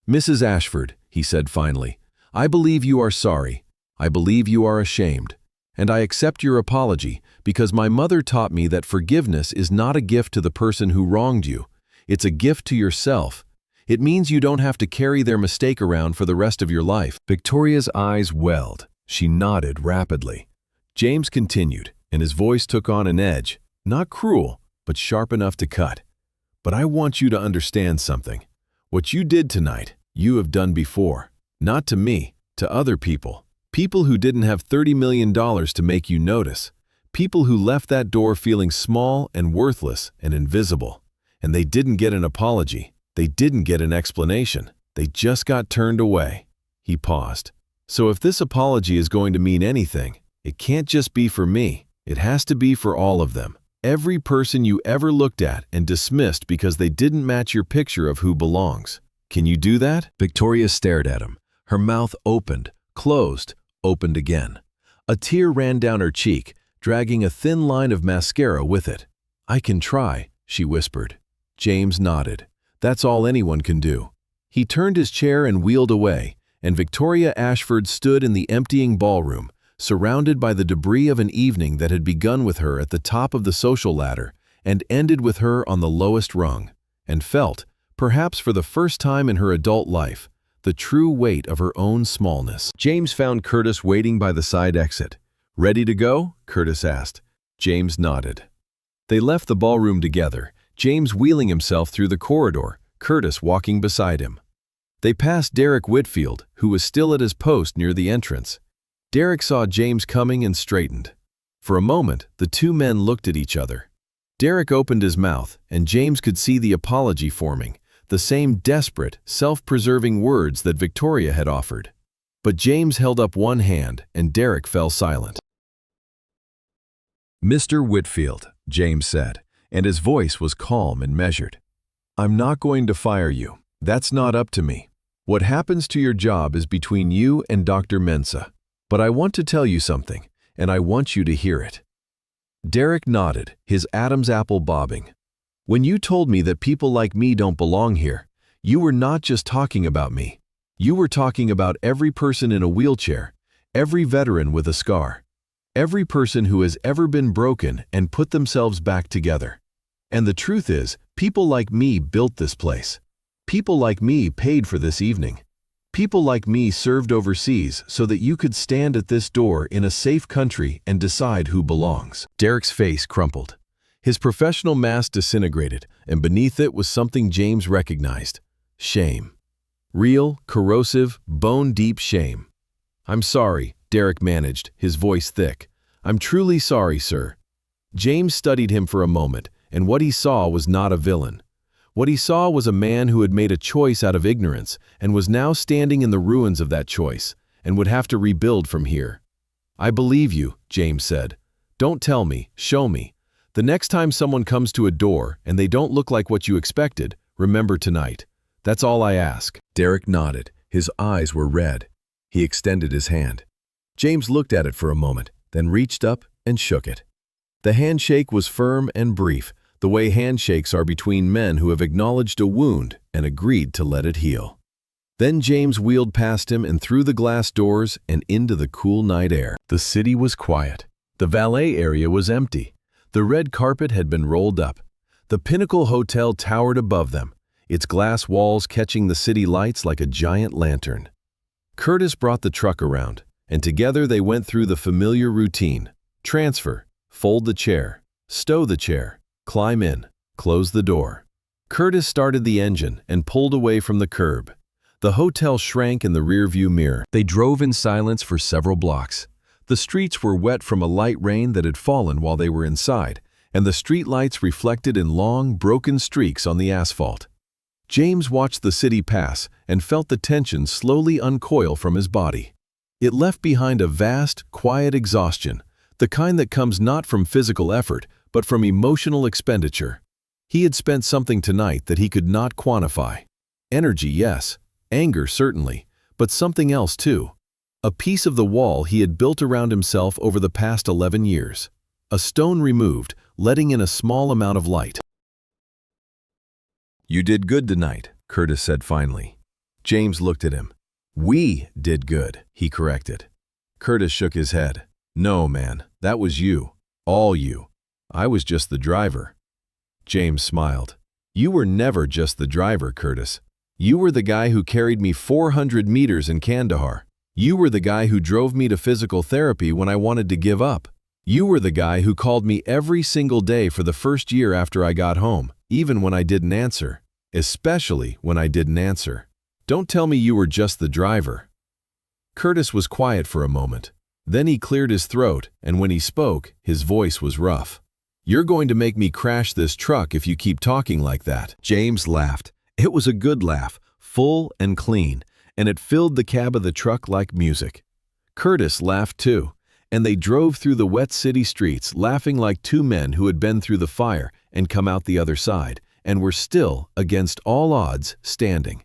"Mrs. Ashford," he said finally, "I believe you are sorry. I believe you are ashamed. And I accept your apology because my mother taught me that forgiveness is not a gift to the person who wronged you. It's a gift to yourself. It means you don't have to carry their mistake around for the rest of your life." Victoria's eyes welled. She nodded rapidly. James continued, and his voice took on an edge, not cruel, but sharp enough to cut. "But I want you to understand something. What you did tonight, you have done before. Not to me, to other people. People who didn't have $30 million to make you notice. People who left that door feeling small and worthless and invisible. And they didn't get an apology. They didn't get an explanation. They just got turned away." He paused. "So if this apology is going to mean anything, it can't just be for me. It has to be for all of them. Every person you ever looked at and dismissed because they didn't match your picture of who belongs. Can you do that?" Victoria stared at him. Her mouth opened, closed, opened again. A tear ran down her cheek, dragging a thin line of mascara with it. "I can try," she whispered. James nodded. "That's all anyone can do." He turned his chair and wheeled away, and Victoria Ashford stood in the emptying ballroom, surrounded by the debris of an evening that had begun with her at the top of the social ladder and ended with her on the lowest rung, and felt, perhaps for the first time in her adult life, the true weight of her own smallness. James found Curtis waiting by the side exit. "Ready to go?" Curtis asked. James nodded. They left the ballroom together, James wheeling himself through the corridor, Curtis walking beside him. They passed Derek Whitfield, who was still at his post near the entrance. Derek saw James coming and straightened. For a moment, the two men looked at each other. Derek opened his mouth, and James could see the apology forming, the same desperate, self-preserving words that Victoria had offered. But James held up one hand and Derek fell silent. "Mr. Whitfield," James said, and his voice was calm and measured. "I'm not going to fire you. That's not up to me. What happens to your job is between you and Dr. Mensah. But I want to tell you something, and I want you to hear it." Derek nodded, his Adam's apple bobbing. "When you told me that people like me don't belong here, you were not just talking about me. You were talking about every person in a wheelchair, every veteran with a scar, every person who has ever been broken and put themselves back together. And the truth is, people like me built this place. People like me paid for this evening. People like me served overseas so that you could stand at this door in a safe country and decide who belongs." Derek's face crumpled. His professional mask disintegrated, and beneath it was something James recognized: shame. Real, corrosive, bone-deep shame. "I'm sorry," Derek managed, his voice thick. "I'm truly sorry, sir." James studied him for a moment, and what he saw was not a villain. What he saw was a man who had made a choice out of ignorance and was now standing in the ruins of that choice and would have to rebuild from here. "I believe you," James said. "Don't tell me, show me. The next time someone comes to a door and they don't look like what you expected, remember tonight. That's all I ask." Derek nodded. His eyes were red. He extended his hand. James looked at it for a moment, then reached up and shook it. The handshake was firm and brief, the way handshakes are between men who have acknowledged a wound and agreed to let it heal. Then James wheeled past him and through the glass doors and into the cool night air. The city was quiet. The valet area was empty. The red carpet had been rolled up. The Pinnacle Hotel towered above them, its glass walls catching the city lights like a giant lantern. Curtis brought the truck around, and together they went through the familiar routine: transfer, fold the chair, stow the chair, climb in, close the door. Curtis started the engine and pulled away from the curb. The hotel shrank in the rearview mirror. They drove in silence for several blocks. The streets were wet from a light rain that had fallen while they were inside, and the street lights reflected in long, broken streaks on the asphalt. James watched the city pass and felt the tension slowly uncoil from his body. It left behind a vast, quiet exhaustion, the kind that comes not from physical effort, but from emotional expenditure. He had spent something tonight that he could not quantify. Energy, yes. Anger, certainly. But something else, too. A piece of the wall he had built around himself over the past 11 years. A stone removed, letting in a small amount of light. "You did good tonight," Curtis said finally. James looked at him. "We did good," he corrected. Curtis shook his head. "No, man, that was you. All you. I was just the driver." James smiled. "You were never just the driver, Curtis. You were the guy who carried me 400 meters in Kandahar. You were the guy who drove me to physical therapy when I wanted to give up. You were the guy who called me every single day for the first year after I got home, even when I didn't answer. Especially when I didn't answer. Don't tell me you were just the driver." Curtis was quiet for a moment. Then he cleared his throat, and when he spoke, his voice was rough. "You're going to make me crash this truck if you keep talking like that." James laughed. It was a good laugh, full and clean, and it filled the cab of the truck like music. Curtis laughed too, and they drove through the wet city streets laughing like two men who had been through the fire and come out the other side, and were still, against all odds, standing.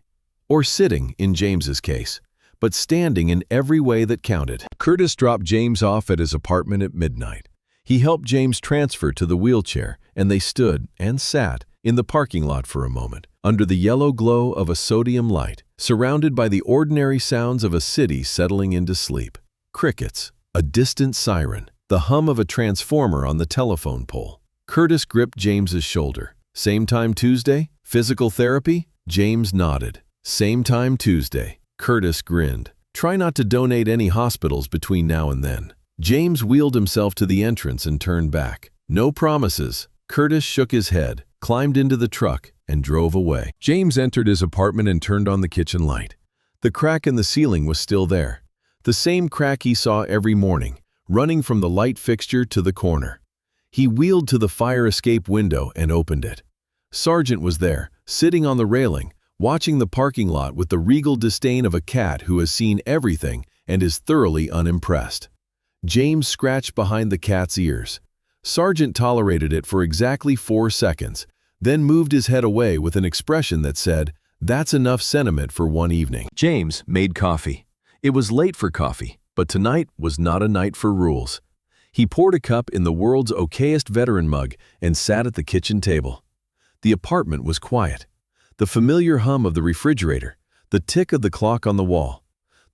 Or sitting, in James's case, but standing in every way that counted. Curtis dropped James off at his apartment at midnight. He helped James transfer to the wheelchair, and they stood and sat in the parking lot for a moment, under the yellow glow of a sodium light, surrounded by the ordinary sounds of a city settling into sleep. Crickets, a distant siren, the hum of a transformer on the telephone pole. Curtis gripped James's shoulder. "Same time Tuesday? Physical therapy?" James nodded. "Same time Tuesday." Curtis grinned. "Try not to donate any hospitals between now and then." James wheeled himself to the entrance and turned back. "No promises." Curtis shook his head, climbed into the truck, and drove away. James entered his apartment and turned on the kitchen light. The crack in the ceiling was still there. The same crack he saw every morning, running from the light fixture to the corner. He wheeled to the fire escape window and opened it. Sargent was there, sitting on the railing, watching the parking lot with the regal disdain of a cat who has seen everything and is thoroughly unimpressed. James scratched behind the cat's ears. Sargent tolerated it for exactly 4 seconds, then moved his head away with an expression that said, "That's enough sentiment for one evening." James made coffee. It was late for coffee, but tonight was not a night for rules. He poured a cup in the world's okayest veteran mug and sat at the kitchen table. The apartment was quiet. The familiar hum of the refrigerator, the tick of the clock on the wall,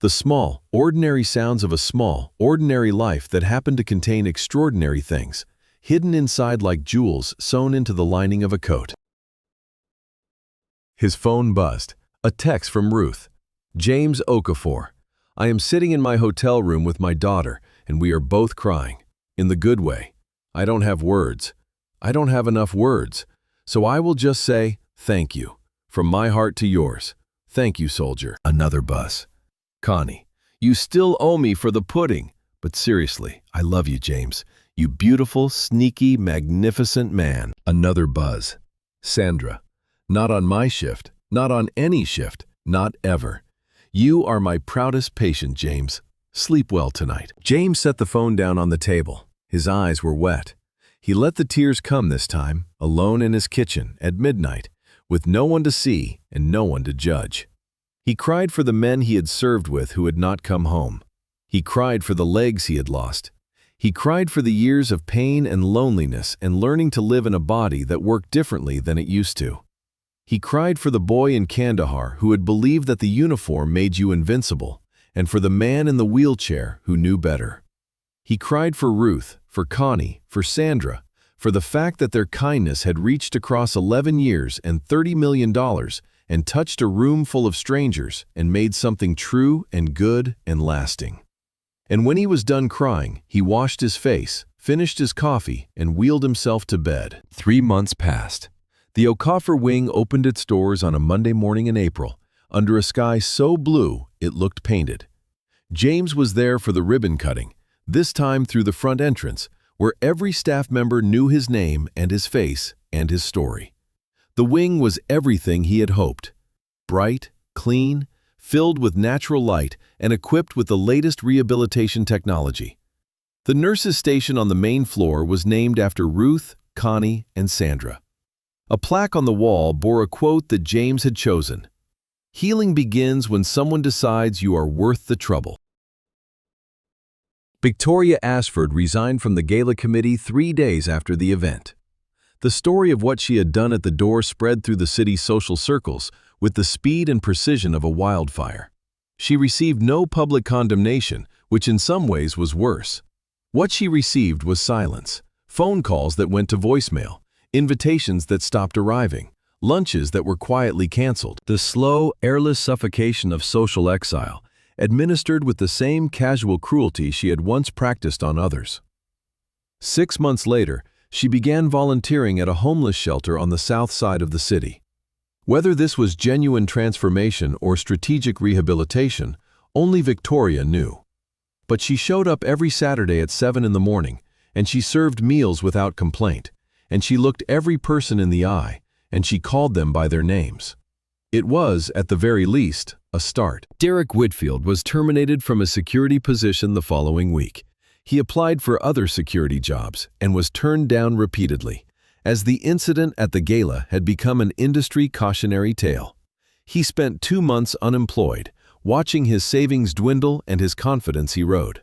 the small, ordinary sounds of a small, ordinary life that happened to contain extraordinary things, hidden inside like jewels sewn into the lining of a coat. His phone buzzed. A text from Ruth. "James Okafor. I am sitting in my hotel room with my daughter, and we are both crying. In the good way. I don't have words. I don't have enough words. So I will just say, thank you. From my heart to yours. Thank you, soldier." Another buzz. "Connie, you still owe me for the pudding. But seriously, I love you, James. You beautiful, sneaky, magnificent man." Another buzz. "Sandra, not on my shift, not on any shift, not ever. You are my proudest patient, James. Sleep well tonight." James set the phone down on the table. His eyes were wet. He let the tears come this time, alone in his kitchen at midnight, with no one to see and no one to judge. He cried for the men he had served with who had not come home. He cried for the legs he had lost. He cried for the years of pain and loneliness and learning to live in a body that worked differently than it used to. He cried for the boy in Kandahar who had believed that the uniform made you invincible, and for the man in the wheelchair who knew better. He cried for Ruth, for Connie, for Sandra, for the fact that their kindness had reached across 11 years and $30 million and touched a room full of strangers and made something true and good and lasting. And when he was done crying, he washed his face, finished his coffee, and wheeled himself to bed. 3 months passed. The Okafor wing opened its doors on a Monday morning in April, under a sky so blue it looked painted. James was there for the ribbon cutting, this time through the front entrance, where every staff member knew his name and his face and his story. The wing was everything he had hoped. Bright, clean, filled with natural light, and equipped with the latest rehabilitation technology. The nurses' station on the main floor was named after Ruth, Connie, and Sandra. A plaque on the wall bore a quote that James had chosen. "Healing begins when someone decides you are worth the trouble." Victoria Ashford resigned from the Gala committee 3 days after the event. The story of what she had done at the door spread through the city's social circles with the speed and precision of a wildfire. She received no public condemnation, which in some ways was worse. What she received was silence, phone calls that went to voicemail, invitations that stopped arriving, lunches that were quietly canceled. The slow, airless suffocation of social exile, administered with the same casual cruelty she had once practiced on others. 6 months later, she began volunteering at a homeless shelter on the south side of the city. Whether this was genuine transformation or strategic rehabilitation, only Victoria knew. But she showed up every Saturday at 7 in the morning, and she served meals without complaint, and she looked every person in the eye, and she called them by their names. It was, at the very least, a start. Derek Whitfield was terminated from a security position the following week. He applied for other security jobs and was turned down repeatedly, as the incident at the Gala had become an industry cautionary tale. He spent 2 months unemployed, watching his savings dwindle and his confidence erode.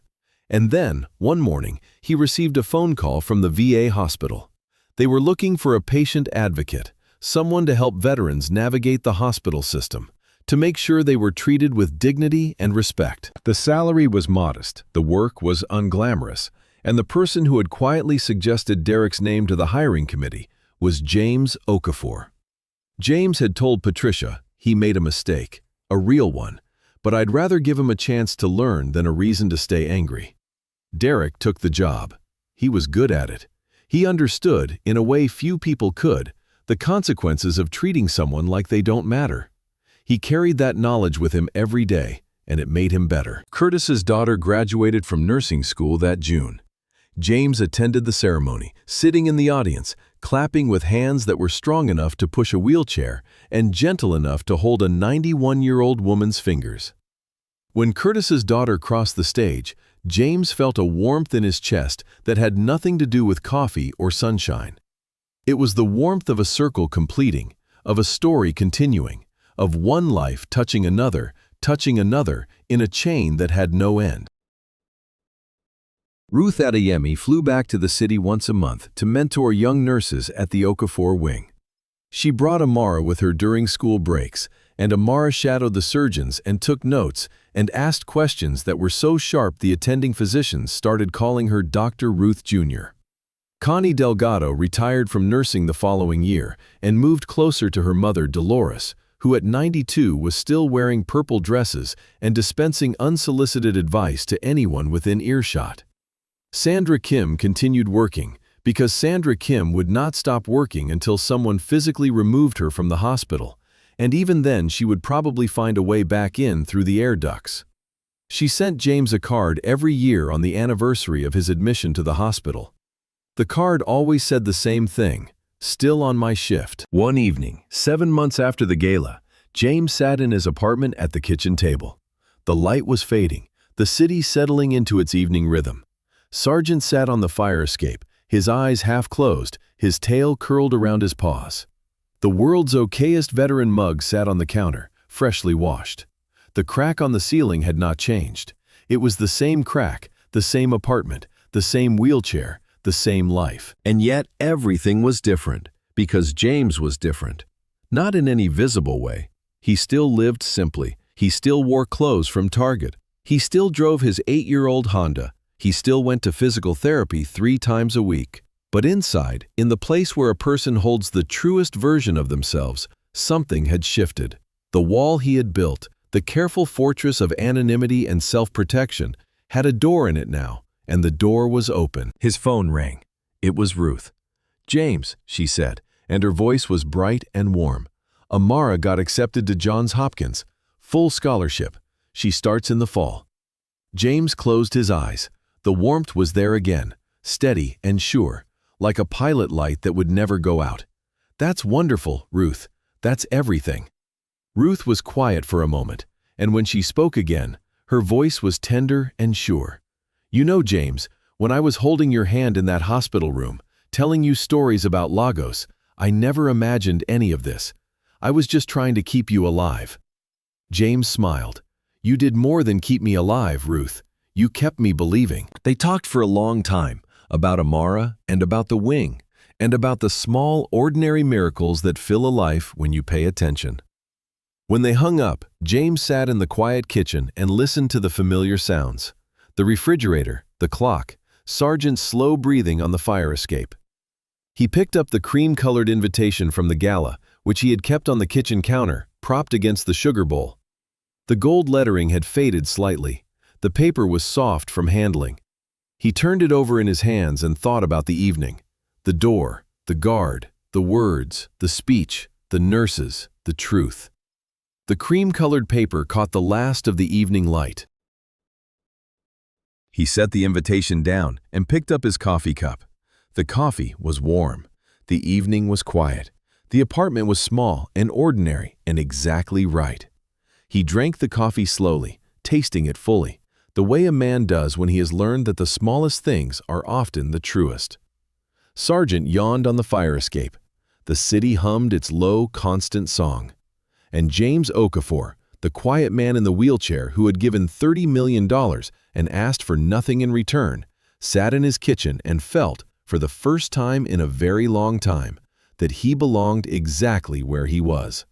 And then, one morning, he received a phone call from the VA hospital. They were looking for a patient advocate, someone to help veterans navigate the hospital system, to make sure they were treated with dignity and respect. The salary was modest, the work was unglamorous, and the person who had quietly suggested Derek's name to the hiring committee was James Okafor. James had told Patricia he made a mistake, a real one, but I'd rather give him a chance to learn than a reason to stay angry. Derek took the job. He was good at it. He understood, in a way few people could, the consequences of treating someone like they don't matter. He carried that knowledge with him every day, and it made him better. Curtis's daughter graduated from nursing school that June. James attended the ceremony, sitting in the audience, clapping with hands that were strong enough to push a wheelchair and gentle enough to hold a 91-year-old woman's fingers. When Curtis's daughter crossed the stage, James felt a warmth in his chest that had nothing to do with coffee or sunshine. It was the warmth of a circle completing, of a story continuing, of one life touching another in a chain that had no end. Ruth Adeyemi flew back to the city once a month to mentor young nurses at the Okafor wing. She brought Amara with her during school breaks, and Amara shadowed the surgeons and took notes and asked questions that were so sharp the attending physicians started calling her Dr. Ruth Jr. Connie Delgado retired from nursing the following year and moved closer to her mother Dolores, who at 92 was still wearing purple dresses and dispensing unsolicited advice to anyone within earshot. Sandra Kim continued working because Sandra Kim would not stop working until someone physically removed her from the hospital, and even then she would probably find a way back in through the air ducts. She sent James a card every year on the anniversary of his admission to the hospital. The card always said the same thing: still on my shift. One evening, 7 months after the gala, James sat in his apartment at the kitchen table. The light was fading, the city settling into its evening rhythm. Sargent sat on the fire escape, his eyes half closed, his tail curled around his paws. The world's okayest veteran mug sat on the counter, freshly washed. The crack on the ceiling had not changed. It was the same crack, the same apartment, the same wheelchair, the same life. And yet everything was different, because James was different. Not in any visible way. He still lived simply. He still wore clothes from Target. He still drove his 8-year-old Honda. He still went to physical therapy 3 times a week. But inside, in the place where a person holds the truest version of themselves, something had shifted. The wall he had built, the careful fortress of anonymity and self-protection, had a door in it now, and the door was open. His phone rang. It was Ruth. "James," she said, and her voice was bright and warm. "Amara got accepted to Johns Hopkins. Full scholarship. She starts in the fall." James closed his eyes. The warmth was there again, steady and sure, like a pilot light that would never go out. "That's wonderful, Ruth. That's everything." Ruth was quiet for a moment, and when she spoke again, her voice was tender and sure. "You know, James, when I was holding your hand in that hospital room, telling you stories about Lagos, I never imagined any of this. I was just trying to keep you alive." James smiled. "You did more than keep me alive, Ruth. You kept me believing." They talked for a long time, about Amara and about the wing, and about the small, ordinary miracles that fill a life when you pay attention. When they hung up, James sat in the quiet kitchen and listened to the familiar sounds. The refrigerator, the clock, Sargent's slow breathing on the fire escape. He picked up the cream-colored invitation from the gala, which he had kept on the kitchen counter, propped against the sugar bowl. The gold lettering had faded slightly. The paper was soft from handling. He turned it over in his hands and thought about the evening. The door, the guard, the words, the speech, the nurses, the truth. The cream-colored paper caught the last of the evening light. He set the invitation down and picked up his coffee cup. The coffee was warm. The evening was quiet. The apartment was small and ordinary and exactly right. He drank the coffee slowly, tasting it fully, the way a man does when he has learned that the smallest things are often the truest. Sargent yawned on the fire escape. The city hummed its low, constant song. And James Okafor, the quiet man in the wheelchair who had given $30 million and asked for nothing in return, sat in his kitchen and felt, for the first time in a very long time, that he belonged exactly where he was.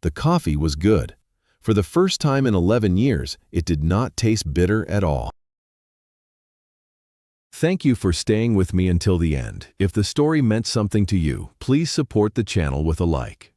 The coffee was good. For the first time in 11 years, it did not taste bitter at all. Thank you for staying with me until the end. If the story meant something to you, please support the channel with a like.